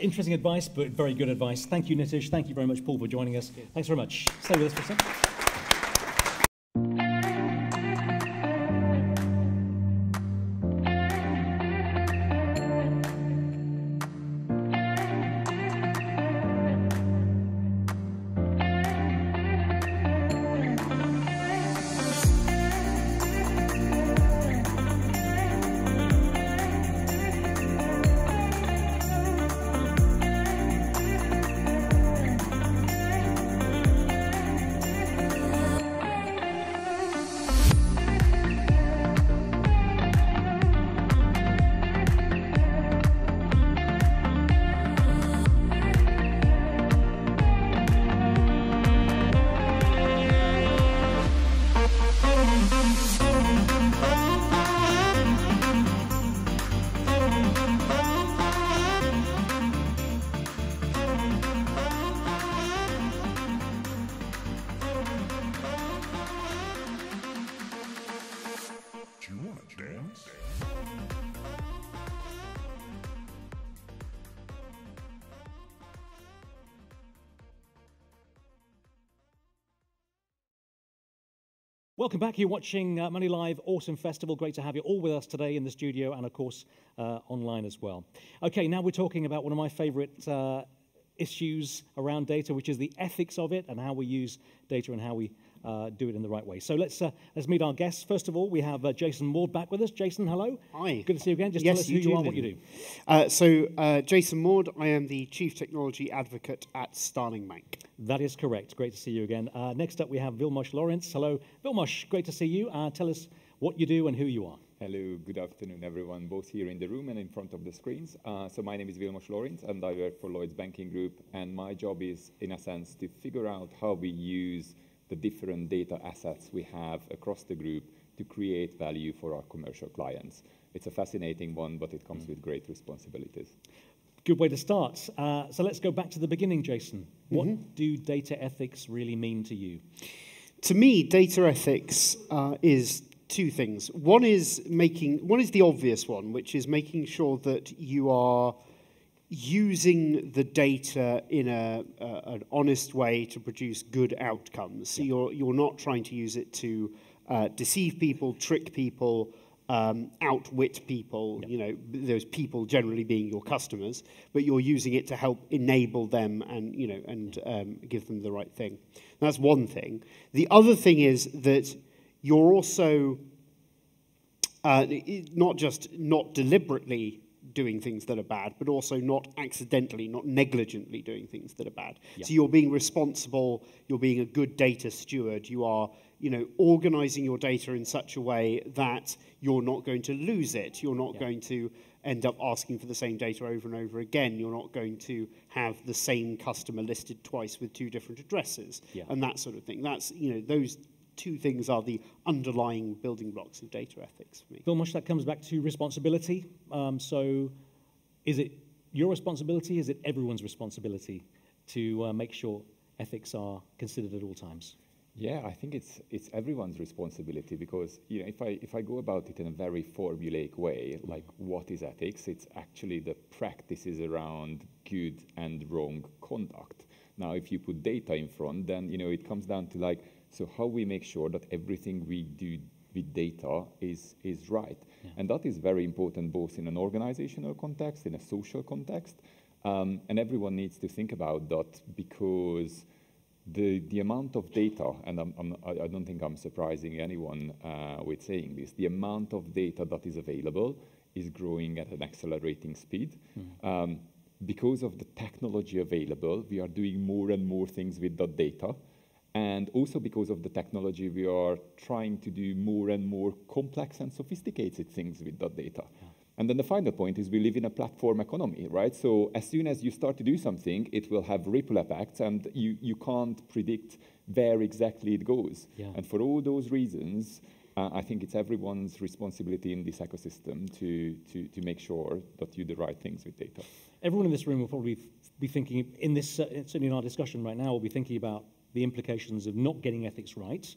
Interesting advice, but very good advice. Thank you, Nitish. Thank you very much, Paul, for joining us. Thanks very much. Stay with us for a second. Welcome back. You're watching MoneyLIVE Autumn Festival. Great to have you all with us today in the studio and, of course, online as well. Okay, now we're talking about one of my favourite issues around data, which is the ethics of it and how we use data and how we do it in the right way. So let's meet our guests. First of all, we have Jason Maude back with us. Jason, hello. Hi. Good to see you again. Just Yes, tell us who you you too, are, what you do. Jason Maude, I am the Chief Technology Advocate at Starling Bank. That is correct. Great to see you again. Next up, we have Vilmos Lorincz. Hello. Vilmos, great to see you. Tell us what you do and who you are. Hello, good afternoon, everyone, both here in the room and in front of the screens. So my name is Vilmos Lorincz, and I work for Lloyds Banking Group, and my job is, in a sense, to figure out how we use the different data assets we have across the group to create value for our commercial clients. It's a fascinating one, but it comes with great responsibilities. Good way to start. So let's go back to the beginning, Jason. What do data ethics really mean to you? To me, data ethics is two things. One is the obvious one, which is making sure that you are using the data in an honest way to produce good outcomes. So you're not trying to use it to deceive people, trick people, outwit people, you know, those people generally being your customers, but you're using it to help enable them and, you know, and give them the right thing. That's one thing. The other thing is that you're also not just not deliberately doing things that are bad, but also not accidentally, not negligently doing things that are bad. Yeah. So you're being responsible, you're being a good data steward, you are, you know, organizing your data in such a way that you're not going to lose it, you're not going to end up asking for the same data over and over again, you're not going to have the same customer listed twice with two different addresses, and that sort of thing. That's, you know, those two things are the underlying building blocks of data ethics for me. Vilmos, that comes back to responsibility. So is it your responsibility? Is it everyone's responsibility to make sure ethics are considered at all times? Yeah, I think it's everyone's responsibility because, you know, if I go about it in a very formulaic way, like what is ethics, it's actually the practices around good and wrong conduct. Now, if you put data in front, then, you know, it comes down to like, so how we make sure that everything we do with data is right. Yeah. And that is very important both in an organizational context, in a social context, and everyone needs to think about that because the amount of data, and I don't think I'm surprising anyone with saying this, the amount of data that is available is growing at an accelerating speed. Because of the technology available, we are doing more and more things with that data. And also because of the technology, we are trying to do more and more complex and sophisticated things with that data. Yeah. And then the final point is we live in a platform economy, right? So as soon as you start to do something, it will have ripple effects, and you can't predict where exactly it goes. Yeah. And for all those reasons, I think it's everyone's responsibility in this ecosystem to make sure that you do the right things with data. Everyone in this room will probably be thinking, in this, certainly in our discussion right now, will be thinking about the implications of not getting ethics right.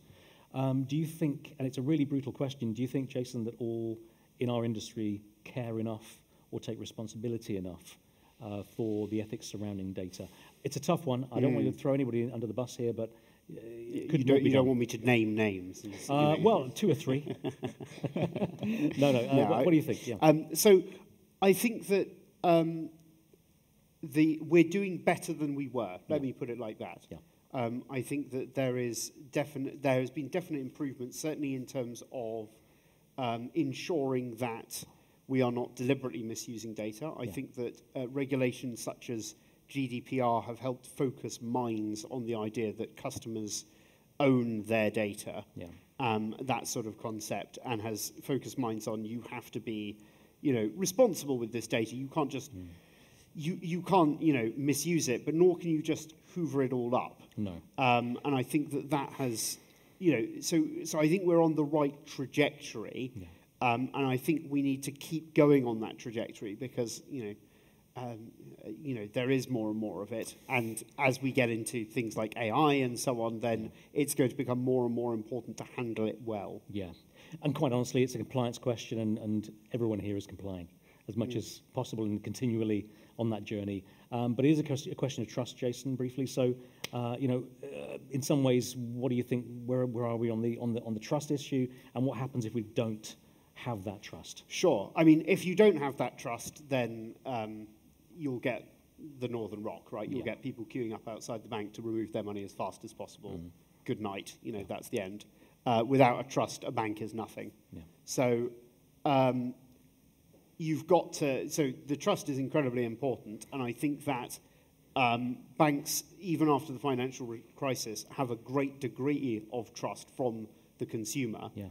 Do you think, and it's a really brutal question, do you think, Jason, that all in our industry care enough or take responsibility enough for the ethics surrounding data? It's a tough one. I don't want to throw anybody under the bus here, but you don't want me to name names? Well, 2 or 3. No. What do you think? Yeah. So I think that we're doing better than we were. Let me put it like that. Yeah. I think that there has been definite improvement, certainly in terms of ensuring that we are not deliberately misusing data. I think that regulations such as GDPR have helped focus minds on the idea that customers own their data, that sort of concept, and has focused minds on you have to be, you know, responsible with this data. You can't just you can't, you know, misuse it, but nor can you just hoover it all up. No. And I think that has, you know, so I think we're on the right trajectory, and I think we need to keep going on that trajectory because, you know, there is more and more of it, and as we get into things like AI and so on, then it's going to become more and more important to handle it well. Yeah, and quite honestly, it's a compliance question, and everyone here is complying. as much as possible and continually on that journey. But it is a question of trust, Jason, briefly. So, in some ways, what do you think? Where are we on the trust issue, and what happens if we don't have that trust? Sure. I mean, if you don't have that trust, then you'll get the Northern Rock, right? You'll get people queuing up outside the bank to remove their money as fast as possible. Good night. That's the end. Without a trust, a bank is nothing. Yeah. So you've got to. So the trust is incredibly important, and I think that banks, even after the financial crisis, have a great degree of trust from the consumer. Yeah.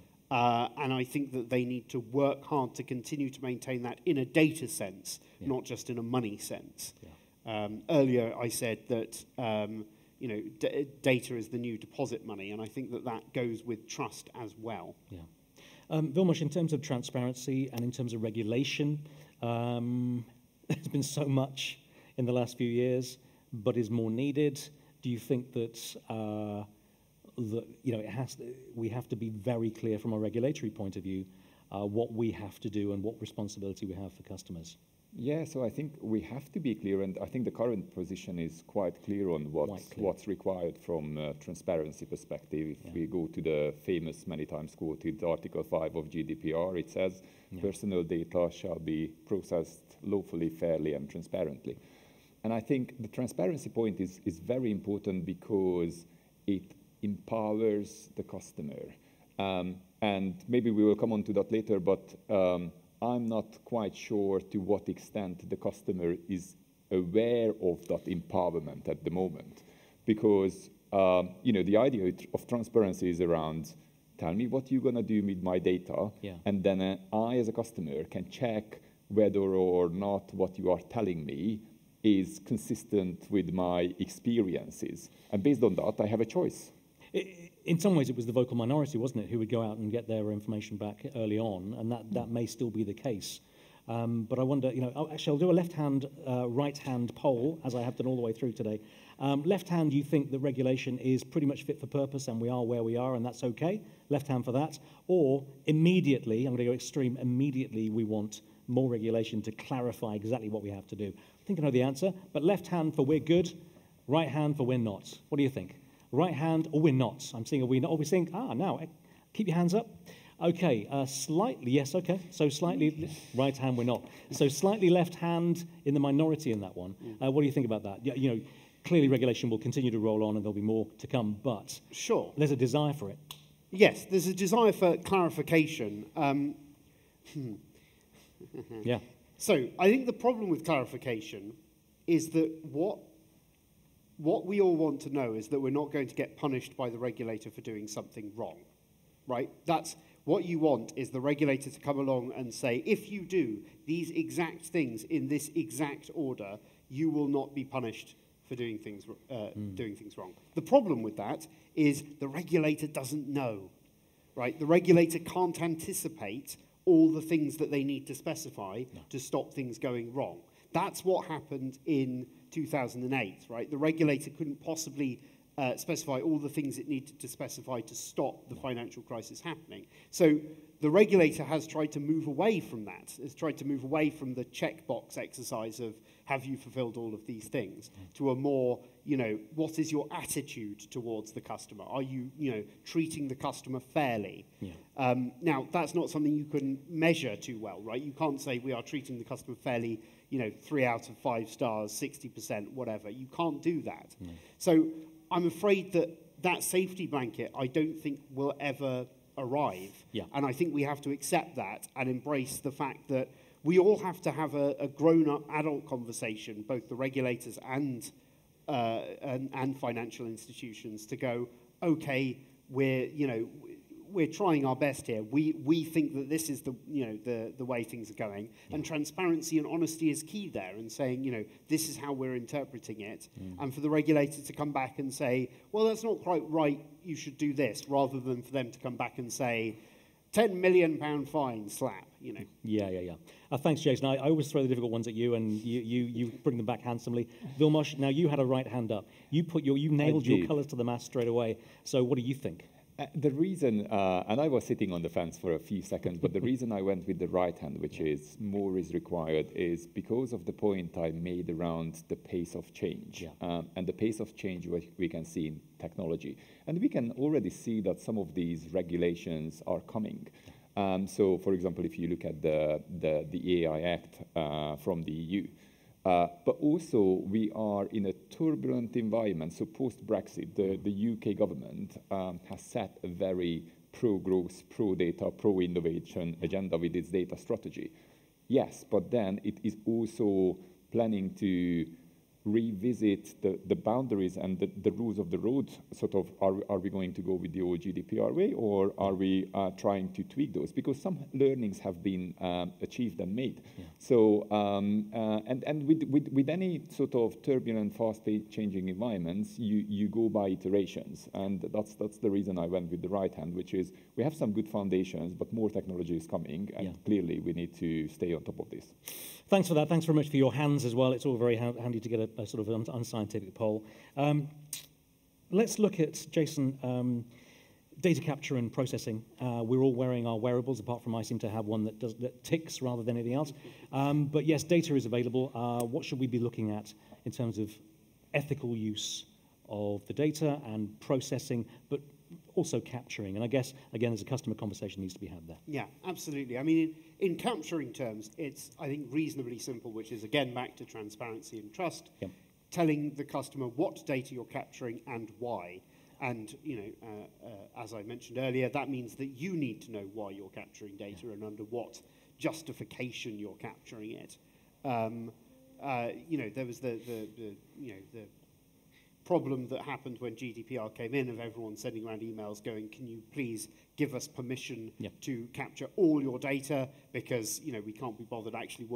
And I think that they need to work hard to continue to maintain that in a data sense, not just in a money sense. Yeah. Earlier, I said that data is the new deposit money, and I think that that goes with trust as well. Yeah. Vilmos, in terms of transparency and in terms of regulation, there's been so much in the last few years, but is more needed. Do you think that we have to be very clear from a regulatory point of view what we have to do and what responsibility we have for customers? Yeah, so I think we have to be clear, and I think the current position is quite clear on what's required from a transparency perspective. If we go to the famous, many times quoted Article 5 of GDPR, it says personal data shall be processed lawfully, fairly, and transparently. And I think the transparency point is very important because it empowers the customer. And maybe we will come on to that later, but I'm not quite sure to what extent the customer is aware of that empowerment at the moment. Because, the idea of transparency is around, tell me what you're going to do with my data, and then I, as a customer, can check whether or not what you are telling me is consistent with my experiences. And based on that, I have a choice. In some ways, it was the vocal minority, wasn't it, who would go out and get their information back early on, and that may still be the case. But I wonder, actually, I'll do a left-hand, right-hand poll, as I have done all the way through today. Left hand, you think that regulation is pretty much fit for purpose, and we are where we are, and that's okay? Left hand for that. Or immediately, I'm going to go extreme, immediately we want more regulation to clarify exactly what we have to do. I think I know the answer, but left hand for we're good, right hand for we're not. What do you think? Right hand or we're not? I'm seeing a we're not. Or we're saying, now, keep your hands up. Okay, slightly, yes, okay. So slightly right hand, we're not. So slightly left hand in the minority in that one. What do you think about that? Clearly regulation will continue to roll on and there'll be more to come, but sure, there's a desire for it. Yes, there's a desire for clarification. Yeah. So I think the problem with clarification is that what we all want to know is that we're not going to get punished by the regulator for doing something wrong, right? That's what you want, is the regulator to come along and say, if you do these exact things in this exact order, you will not be punished for doing things wrong. The problem with that is the regulator doesn't know, right? The regulator can't anticipate all the things that they need to specify to stop things going wrong. That's what happened in 2008, right? The regulator couldn't possibly specify all the things it needed to specify to stop the financial crisis happening. So the regulator has tried to move away from that, has tried to move away from the checkbox exercise of have you fulfilled all of these things to a more, what is your attitude towards the customer? Are you, treating the customer fairly? Yeah. Now, that's not something you can measure too well, right? You can't say we are treating the customer fairly, 3 out of 5 stars, 60%, whatever. You can't do that. Mm. So I'm afraid that safety blanket, I don't think will ever arrive. Yeah. And I think we have to accept that and embrace the fact that we all have to have a grown-up adult conversation, both the regulators and financial institutions, to go, okay, we're trying our best here. We think that this is the way things are going, and transparency and honesty is key there. And saying, this is how we're interpreting it, and for the regulator to come back and say, well, that's not quite right. You should do this, rather than for them to come back and say, £10 million fine, slap. Yeah. Thanks, Jason. I always throw the difficult ones at you, and you bring them back handsomely. Vilmos, now you had a right hand up. You nailed your colours to the mast straight away. So what do you think? The reason, and I was sitting on the fence for a few seconds, but the reason I went with the right hand, which is more is required, is because of the point I made around the pace of change. And the pace of change we can see in technology. And we can already see that some of these regulations are coming. So, for example, if you look at the AI Act from the EU, but also we are in a turbulent environment. So post-Brexit, the UK government has set a very pro-growth, pro-data, pro-innovation agenda with its data strategy. Yes, but then it is also planning to revisit the boundaries and the rules of the road. Sort of, are we going to go with the old GDPR way, or are we trying to tweak those? Because some learnings have been achieved and made. So, and with any sort of turbulent, fast-paced changing environments, you go by iterations. And that's the reason I went with the right hand, which is we have some good foundations, but more technology is coming, and clearly we need to stay on top of this. Thanks for that. Thanks very much for your hands as well. It's all very handy to get a sort of unscientific poll. Let's look at, Jason, data capture and processing. We're all wearing our wearables, apart from I seem to have one that ticks rather than anything else. But yes, data is available. What should we be looking at in terms of ethical use of the data and processing, but also capturing? And I guess, again, there's a customer conversation needs to be had there. Yeah, absolutely. I mean, in capturing terms, it's, I think, reasonably simple, which is, again, back to transparency and trust, telling the customer what data you're capturing and why. And, you know, as I mentioned earlier, that means that you need to know why you're capturing data and under what justification you're capturing it. You know, there was the problem that happened when GDPR came in of everyone sending around emails going, can you please give us permission to capture all your data, because, you know, we can't be bothered actually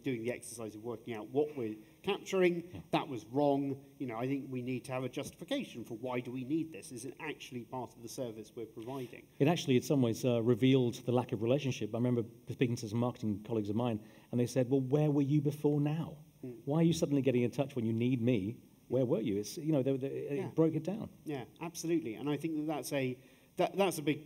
doing the exercise of working out what we're capturing. That was wrong. You know, I think we need to have a justification for why do we need this? Is it actually part of the service we're providing? It actually, in some ways, revealed the lack of relationship. I remember speaking to some marketing colleagues of mine, and they said, well, where were you before now? Why are you suddenly getting in touch when you need me? Where were you? It's, you know, it broke it down. Yeah, absolutely. And I think that's a big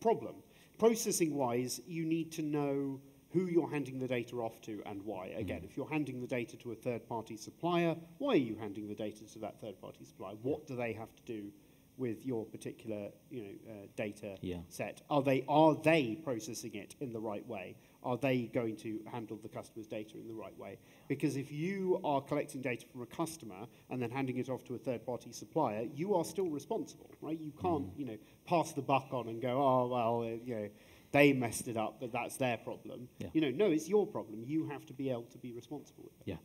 problem. Processing-wise, you need to know who you're handing the data off to and why. Again, if you're handing the data to a third-party supplier, why are you handing the data to that third-party supplier? What do they have to do with your particular, you know, data set? Are they processing it in the right way? Are they going to handle the customer's data in the right way? Because if you are collecting data from a customer and then handing it off to a third-party supplier, you are still responsible, right? You can't, you know, pass the buck on and go, oh, well, you know, they messed it up, but that's their problem. You know, no, it's your problem. You have to be able to be responsible with it.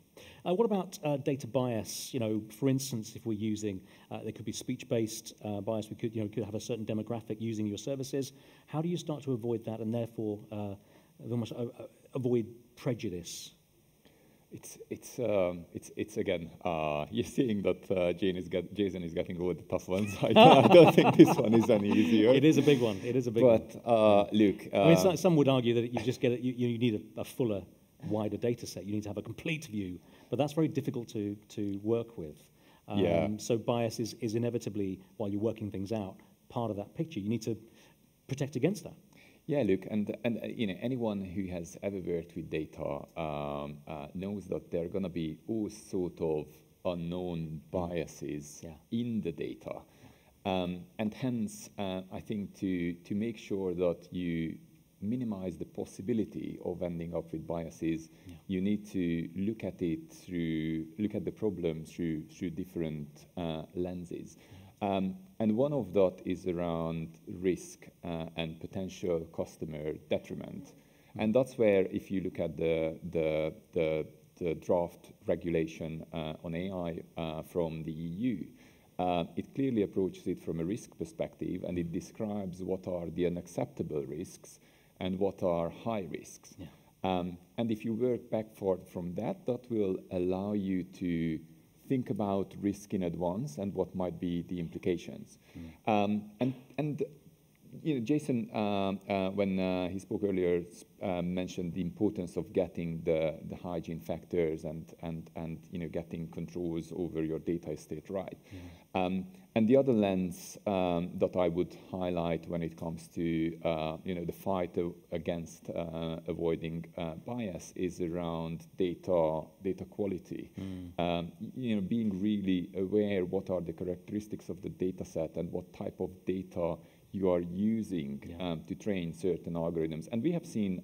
What about data bias? You know, for instance, if we're using, there could be speech-based bias. We could, you know, could have a certain demographic using your services. How do you start to avoid that and therefore almost avoid prejudice? It's again, you're seeing that Jason is getting all the tough ones. I don't think this one is any easier. It is a big one. It is a big one. But look, I mean, some would argue that you just get you need a fuller, wider data set. You need to have a complete view, but that's very difficult to work with. So bias is inevitably, while you're working things out, part of that picture. You need to protect against that. Yeah, look, and you know, anyone who has ever worked with data knows that there are going to be all sort of unknown biases in the data, and hence, I think to make sure that you minimize the possibility of ending up with biases, you need to look at the problem through different lenses. And one of that is around risk and potential customer detriment. And that's where, if you look at the draft regulation on AI from the EU, it clearly approaches it from a risk perspective, and it describes what are the unacceptable risks and what are high risks. And if you work backward from that, that will allow you to think about risk in advance and what might be the implications. And Jason, when he spoke earlier, mentioned the importance of getting the hygiene factors and getting controls over your data estate right. And the other lens that I would highlight when it comes to the fight against avoiding bias is around data quality. Being really aware what are the characteristics of the data set and what type of data you are using to train certain algorithms. And we have seen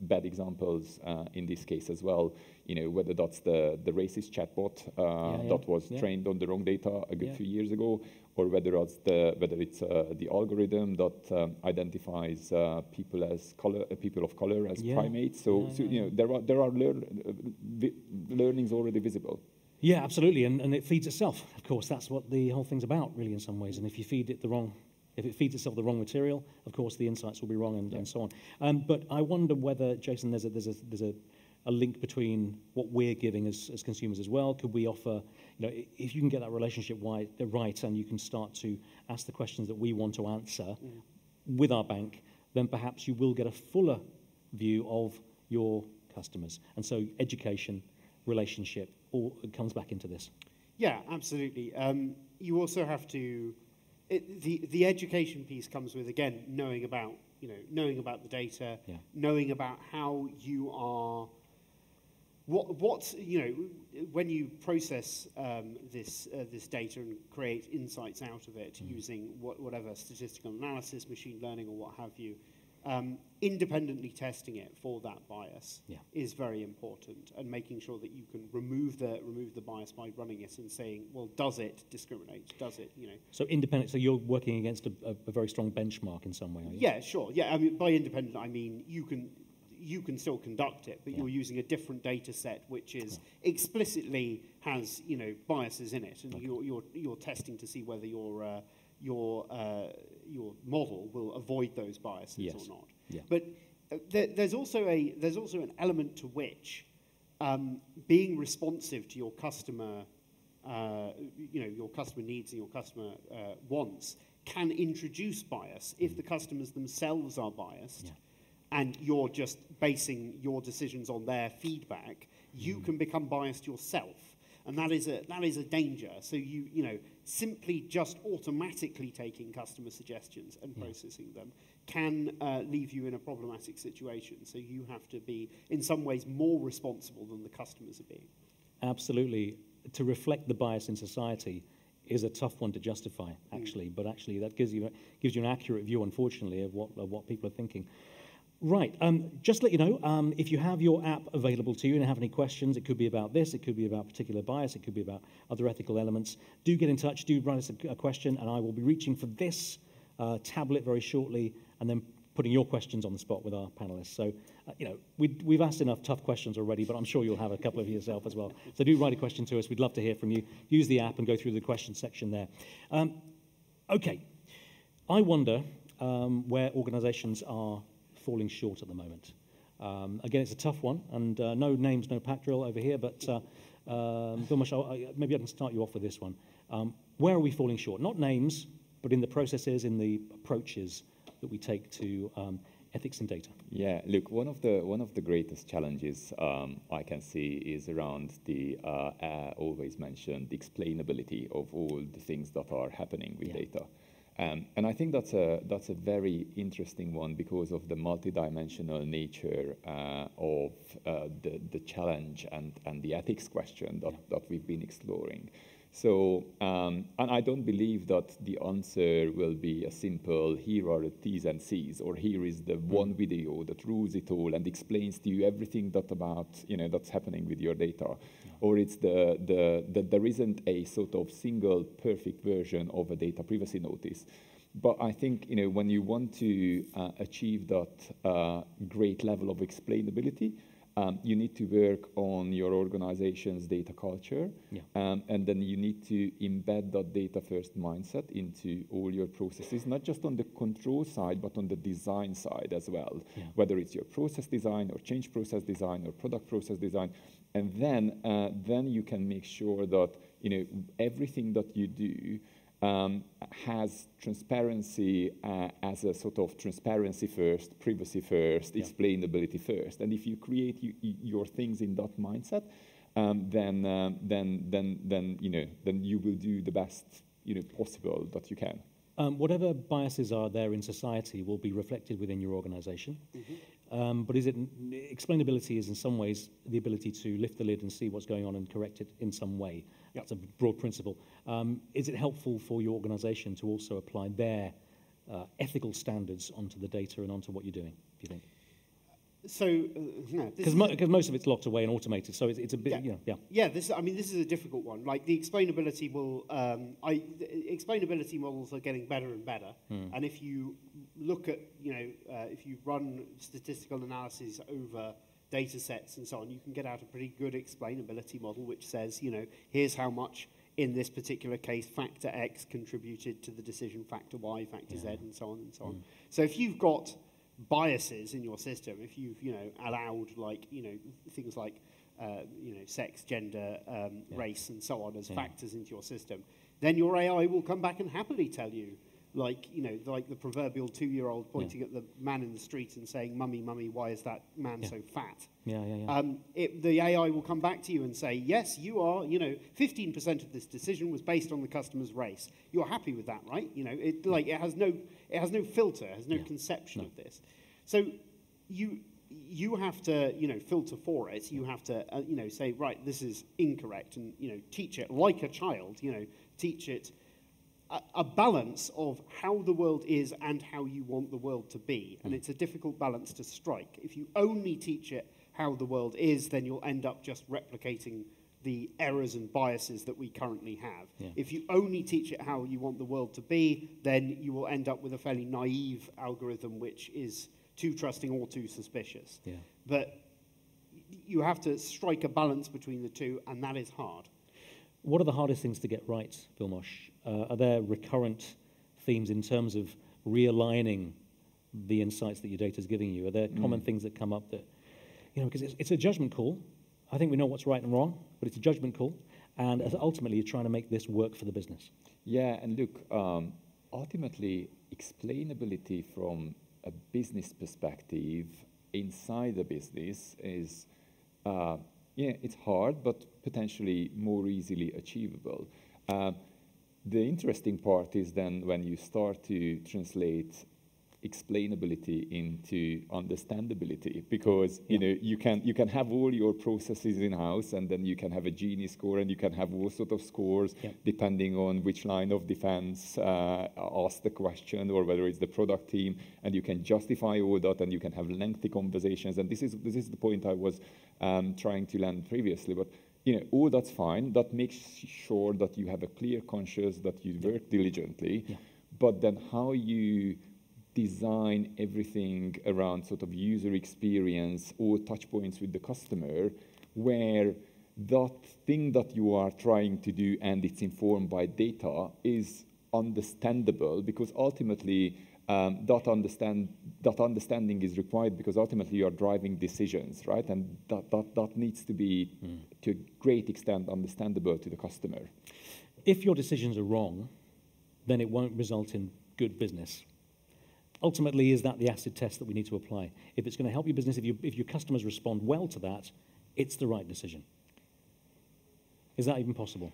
bad examples in this case as well, whether that's the racist chatbot that was trained on the wrong data a good few years ago, or whether it's the algorithm that identifies people of color as primates. So there are learnings already visible. Yeah, absolutely, and it feeds itself. Of course, that's what the whole thing's about, really, in some ways. And if you feed it if it feeds itself the wrong material, of course, the insights will be wrong and so on. But I wonder whether, Jason, there's a link between what we're giving as consumers as well. Could we offer, if you can get that relationship right and you can start to ask the questions that we want to answer with our bank, then perhaps you will get a fuller view of your customers. And so education, relationship, all comes back into this. Yeah, absolutely. You also have to... the education piece comes with, again, knowing about the data, knowing about how you are, when you process this data and create insights out of it using whatever statistical analysis, machine learning, or what have you, independently testing it for that bias is very important, and making sure that you can remove the bias by running it and saying, well, does it discriminate? Does it, So independent. So you're working against a very strong benchmark in some way, are you? Yeah, sure. Yeah, I mean, by independent, I mean you can still conduct it, but you're using a different data set which is explicitly has biases in it, and you're testing to see whether your model will avoid those biases or not. Yeah. But there's also an element to which being responsive to your customer, your customer needs and your customer wants can introduce bias if the customers themselves are biased. And you're just basing your decisions on their feedback. You can become biased yourself. And that is a danger. So simply just automatically taking customer suggestions and processing them can leave you in a problematic situation. So you have to be, in some ways, more responsible than the customers are being. Absolutely. To reflect the bias in society is a tough one to justify, actually. But actually, that gives you an accurate view, unfortunately, of what people are thinking. Right, just to let you know, if you have your app available to you and have any questions, it could be about this, it could be about particular bias, it could be about other ethical elements, do get in touch, do write us a question, and I will be reaching for this tablet very shortly and then putting your questions on the spot with our panelists. So, we've asked enough tough questions already, but I'm sure you'll have a couple of yourself as well. So do write a question to us. We'd love to hear from you. Use the app and go through the question section there. Okay, I wonder where organisations are falling short at the moment. Again, it's a tough one, and no names, no pack drill over here, but Vilmos, maybe I can start you off with this one. Where are we falling short? Not names, but in the processes, in the approaches that we take to ethics in data. Yeah, look, one of the greatest challenges I can see is around the always mentioned explainability of all the things that are happening with data. And I think that's a very interesting one because of the multidimensional nature of the challenge and the ethics question that we've been exploring. So, and I don't believe that the answer will be a simple, here are the T's and C's, or here is the one video that rules it all and explains to you everything that's happening with your data. Or it's there isn't a sort of single perfect version of a data privacy notice. But I think, when you want to achieve that great level of explainability, you need to work on your organization's data culture, and then you need to embed that data-first mindset into all your processes, not just on the control side, but on the design side as well, whether it's your process design or change process design or product process design. And then you can make sure that everything that you do has transparency as a sort of transparency first, privacy first, explainability first. And if you create your things in that mindset, then you will do the best possible that you can. Whatever biases are there in society will be reflected within your organization. But explainability is in some ways the ability to lift the lid and see what's going on and correct it in some way. That's a broad principle. Is it helpful for your organization to also apply their ethical standards onto the data and onto what you're doing, do you think? So, because most of it's locked away and automated, so it's a bit, this is a difficult one. Like the explainability will, explainability models are getting better and better. And if you look at, if you run statistical analysis over data sets and so on, you can get out a pretty good explainability model which says, here's how much in this particular case factor X contributed to the decision factor Y, factor Z, and so on and so on. So if you've got biases in your system, if you've allowed things like sex, gender, race, and so on as factors into your system, then your AI will come back and happily tell you, like the proverbial 2-year-old pointing at the man in the street and saying, "Mummy, mummy, why is that man so fat?" The AI will come back to you and say, "Yes, you are. 15% of this decision was based on the customer's race. You're happy with that, right? It has no filter, it has no conception of this. So you have to filter for it. You have to say, right, this is incorrect, and teach it like a child. Teach it a balance of how the world is and how you want the world to be. And it's a difficult balance to strike. If you only teach it how the world is, then you'll end up just replicating the errors and biases that we currently have. If you only teach it how you want the world to be, then you will end up with a fairly naive algorithm which is too trusting or too suspicious. But you have to strike a balance between the two, and that is hard. What are the hardest things to get right, Vilmos? Are there recurrent themes in terms of realigning the insights that your data is giving you? Are there common things that come up that, because it's a judgment call. I think we know what's right and wrong, but it's a judgment call. And ultimately, you're trying to make this work for the business. Yeah, and look, ultimately, explainability from a business perspective inside the business is, it's hard, but potentially more easily achievable. The interesting part is then when you start to translate explainability into understandability, because you can have all your processes in house, and then you can have a Gini score, and you can have all sort of scores depending on which line of defense asks the question, or whether it's the product team, and you can justify all that, and you can have lengthy conversations. And this is the point I was trying to land previously. But all that's fine. That makes sure that you have a clear conscience, that you work diligently. But then how you design everything around sort of user experience or touch points with the customer, where that thing that you are trying to do and it's informed by data is understandable, because ultimately that understanding is required, because ultimately you are driving decisions, right? And that needs to be to a great extent understandable to the customer. If your decisions are wrong, then it won't result in good business. Ultimately, is that the acid test that we need to apply? If it's going to help your business, if your customers respond well to that, it's the right decision. Is that even possible?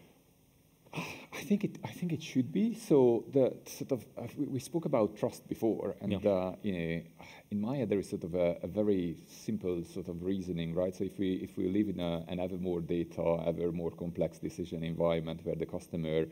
I think it should be. So the sort of we spoke about trust before, and in my head there is sort of a very simple sort of reasoning, right? So if we live in an ever more data, ever more complex decision environment where the customer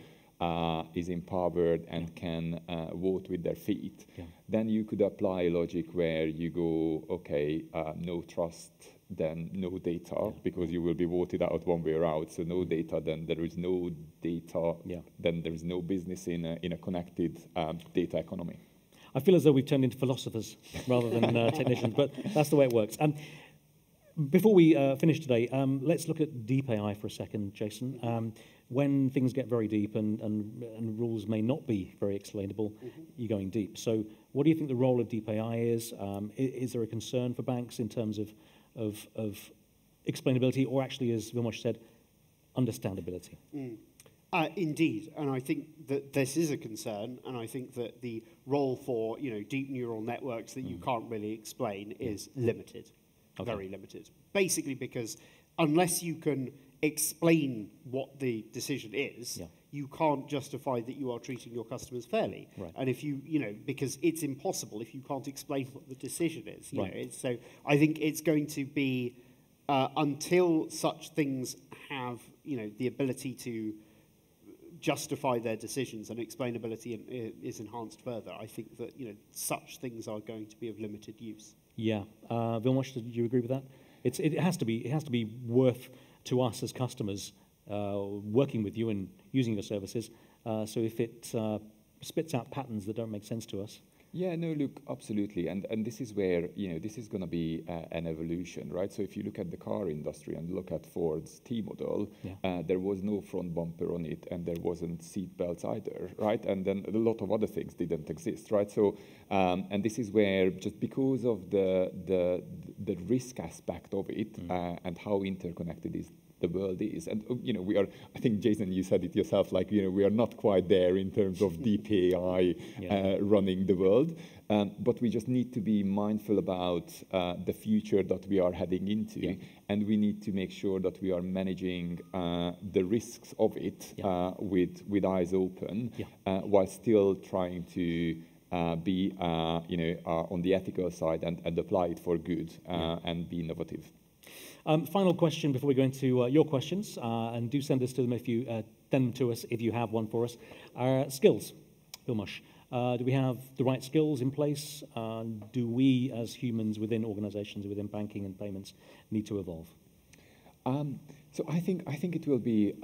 is empowered and can vote with their feet, then you could apply logic where you go, okay, no trust, then no data, because you will be voted out one way or out. So no data, then there is no data, then there is no business in a connected data economy. I feel as though we've turned into philosophers rather than technicians, but that's the way it works. Before we finish today, let's look at deep AI for a second, Jason. When things get very deep and rules may not be very explainable, you're going deep. So what do you think the role of deep AI is? Is there a concern for banks in terms of explainability, or actually, as Vilmos said, understandability? Indeed, and I think that this is a concern, and I think that the role for deep neural networks that you can't really explain is limited, very limited. Basically, because unless you can explain what the decision is, you can't justify that you are treating your customers fairly. Right. And if because it's impossible if you can't explain what the decision is. Right. So I think it's going to be until such things have the ability to justify their decisions and explainability is enhanced further. I think that such things are going to be of limited use. Yeah, Vilmos, do you agree with that? It has to be worth to us as customers working with you and using your services. So if it spits out patterns that don't make sense to us. Yeah, no, look, absolutely. And this is where, this is going to be an evolution, right? So if you look at the car industry and look at Ford's T model, there was no front bumper on it and there wasn't seat belts either, right? And then a lot of other things didn't exist, right? So, and this is where just because of the risk aspect of it and how interconnected the world is. And, we are, I think, Jason, you said it yourself, like, we are not quite there in terms of deep AI running the world. But we just need to be mindful about the future that we are heading into. And we need to make sure that we are managing the risks of it with eyes open while still trying to be, on the ethical side and apply it for good and be innovative. Final question before we go into your questions, and do send us to them if you send them to us if you have one for us. Skills, Vilmos. Do we have the right skills in place? Do we, as humans within organisations, within banking and payments, need to evolve? So I think it will be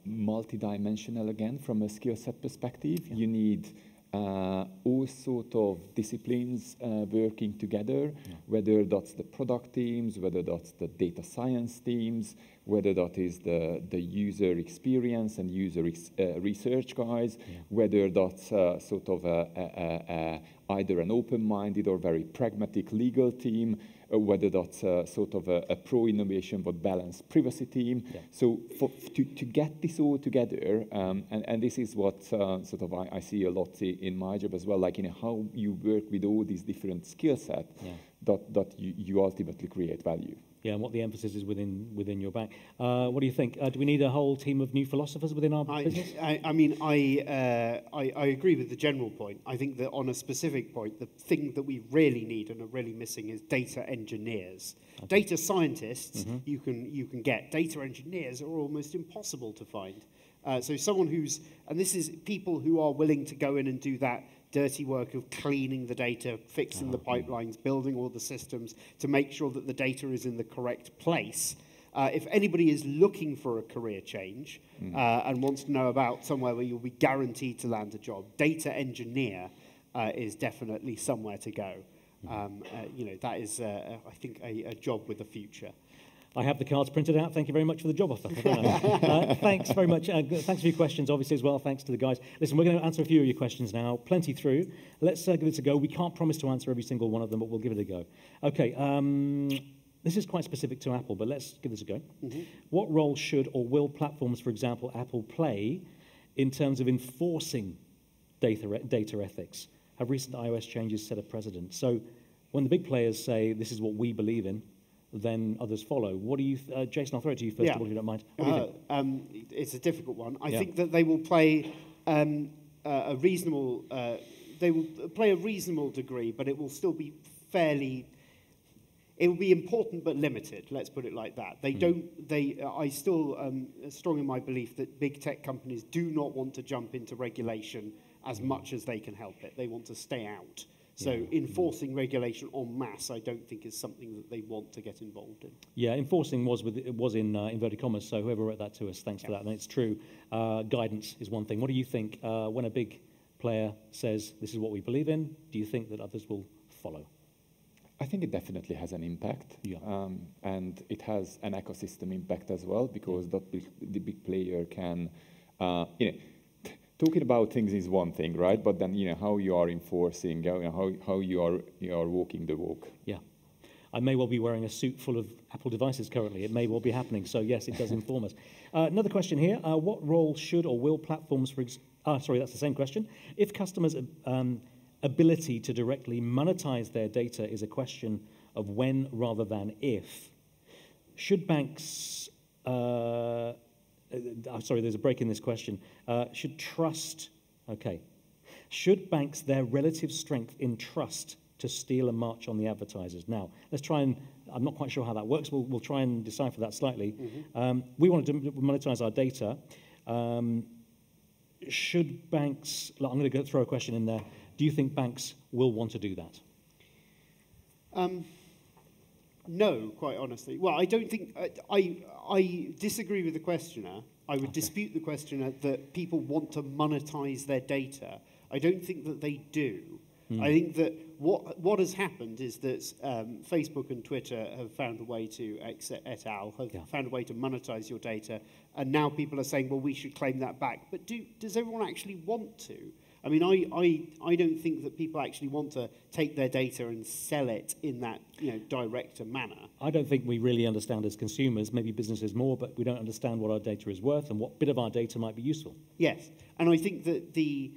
multidimensional again from a skill set perspective. You need all sort of disciplines working together, whether that's the product teams, whether that's the data science teams, whether that is the user experience and user research guys, whether that's sort of either an open-minded or very pragmatic legal team, whether that's sort of a pro-innovation but balanced privacy team. So to get this all together, and this is what sort of I see a lot in my job as well, like how you work with all these different skill sets that you ultimately create value. Yeah, and what the emphasis is within your bank. What do you think? Do we need a whole team of new philosophers within our business? I agree with the general point. I think that on a specific point, the thing that we really need and are really missing is data engineers. Okay. Data scientists you can get. Data engineers are almost impossible to find. So someone and this is people who are willing to go in and do that dirty work of cleaning the data, fixing the pipelines, building all the systems to make sure that the data is in the correct place. If anybody is looking for a career change and wants to know about somewhere where you'll be guaranteed to land a job, data engineer is definitely somewhere to go. That is, I think, a job with a future. I have the cards printed out. Thank you very much for the job offer. Thanks very much. Thanks for your questions, obviously, as well. Thanks to the guys. Listen, we're going to answer a few of your questions now. Plenty through. Let's give this a go. We can't promise to answer every single one of them, but we'll give it a go. Okay. This is quite specific to Apple, but let's give this a go. What role should or will platforms, for example, Apple, play in terms of enforcing data ethics? Have recent iOS changes set a precedent? So when the big players say, this is what we believe in, then others follow. What do you, Jason, I'll throw it to you first of all, if you don't mind. What do you think? It's a difficult one. I think that they will play a reasonable degree, but it will still be it will be important but limited, let's put it like that. I still am strong in my belief that big tech companies do not want to jump into regulation as much as they can help it. They want to stay out. So enforcing regulation en masse, I don't think is something that they want to get involved in. Yeah, enforcing was in inverted commas, so whoever wrote that to us, thanks for that. And it's true, guidance is one thing. What do you think when a big player says, this is what we believe in, do you think that others will follow? I think it definitely has an impact, and it has an ecosystem impact as well, because the big player can, talking about things is one thing, right? But then, how you are enforcing, how you are walking the walk. Yeah. I may well be wearing a suit full of Apple devices currently. It may well be happening. So yes, it does inform us. Another question here. What role should or will platforms, sorry, that's the same question. If customers' ability to directly monetize their data is a question of when rather than if, should banks, sorry, there's a break in this question, should banks their relative strength in trust to steal a march on the advertisers? Now, let's try and, I'm not quite sure how that works, we'll try and decipher that slightly. We want to monetize our data. Should banks, I'm going to throw a question in there, do you think banks will want to do that? No, quite honestly. Well, I don't think, I disagree with the questioner. I would dispute the questioner that people want to monetize their data. I don't think that they do. I think that what has happened is that Facebook and Twitter have found a way to, et al., have found a way to monetize your data, and now people are saying, well, we should claim that back. But does everyone actually want to? I mean, I don't think that people actually want to take their data and sell it in that directer manner. I don't think we really understand as consumers, maybe businesses more, but we don't understand what our data is worth and what bit of our data might be useful. Yes, and I think that the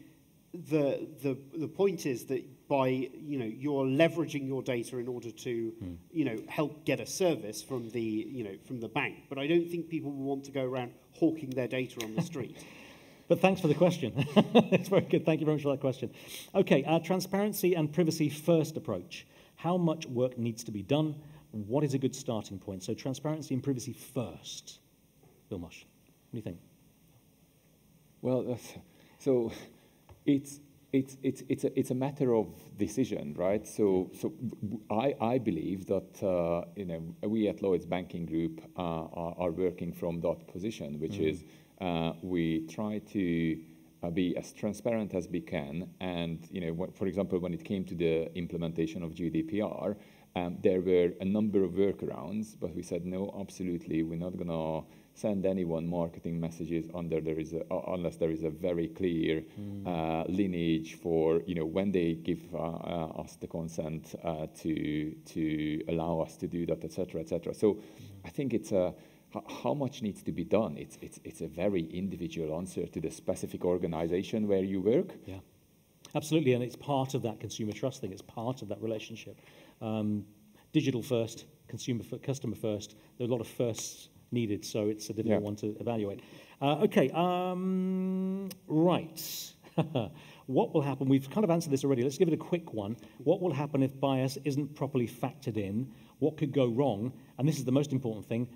point is that by you're leveraging your data in order to help get a service from the bank, but I don't think people will want to go around hawking their data on the street. But thanks for the question. It's very good. Thank you very much for that question. Okay, transparency and privacy first approach. How much work needs to be done? What is a good starting point? So transparency and privacy first. Vilmos, what do you think? Well, so it's a matter of decision, right? So I believe that we at Lloyds Banking Group are working from that position, which is we try to be as transparent as we can. And for example, when it came to the implementation of GDPR, there were a number of workarounds, but we said no, absolutely, we're not going to send anyone marketing messages unless there is a very clear lineage for when they give us the consent to allow us to do that, etc., etc. So I think it's how much needs to be done. It's a very individual answer to the specific organization where you work. Yeah, absolutely, and it's part of that consumer trust thing. It's part of that relationship. Digital first, customer first. There are a lot of firsts needed, so it's a difficult one to evaluate. Okay, right. What will happen? We've kind of answered this already. Let's give it a quick one. What will happen if bias isn't properly factored in? What could go wrong? And this is the most important thing.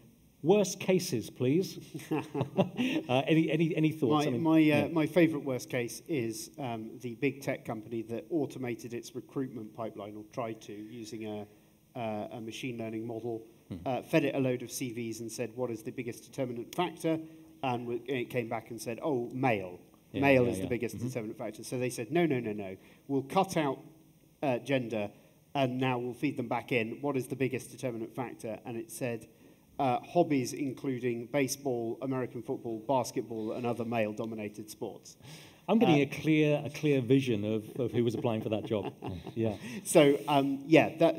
Worst cases, please. Any thoughts? My favourite worst case is the big tech company that automated its recruitment pipeline, or tried to, using a machine learning model, fed it a load of CVs and said, what is the biggest determinant factor? And it came back and said, oh, male. Male is the biggest determinant factor. So they said, no. We'll cut out gender, and now we'll feed them back in. What is the biggest determinant factor? And it said, hobbies including baseball, American football, basketball, and other male-dominated sports. I'm getting a clear vision of who was applying for that job. Yeah. So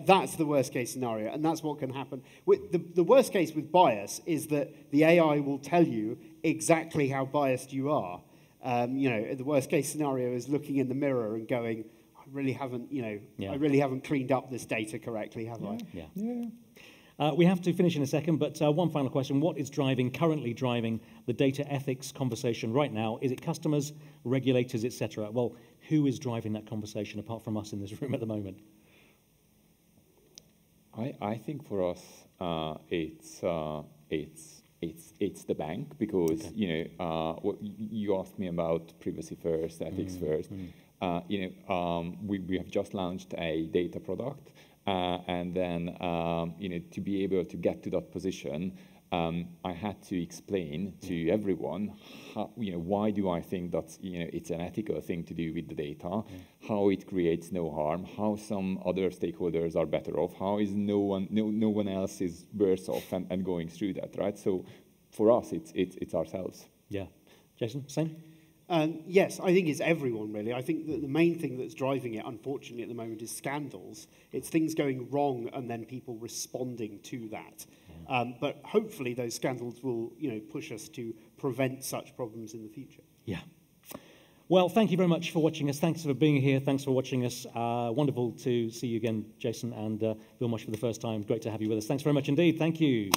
that's the worst case scenario, and that's what can happen. The worst case with bias is that the AI will tell you exactly how biased you are. The worst case scenario is looking in the mirror and going, I really haven't cleaned up this data correctly, have I? Yeah. We have to finish in a second, but one final question. What is currently driving the data ethics conversation right now? Is it customers, regulators, etc.? Well, who is driving that conversation apart from us in this room at the moment? I think for us, it's the bank, because you asked me about privacy first, ethics first. We have just launched a data product. And then, to be able to get to that position, I had to explain to everyone, why do I think that it's an ethical thing to do with the data, how it creates no harm, how some other stakeholders are better off, how is no one else is worse off and going through that, right? So for us, it's ourselves. Yeah, Jason, same. Yes, I think it's everyone, really. I think that the main thing that's driving it, unfortunately, at the moment is scandals. It's things going wrong and then people responding to that. But hopefully those scandals will, push us to prevent such problems in the future. Yeah. Well, thank you very much for watching us. Thanks for being here. Thanks for watching us. Wonderful to see you again, Jason and Vilmos, for the first time. Great to have you with us. Thanks very much indeed. Thank you.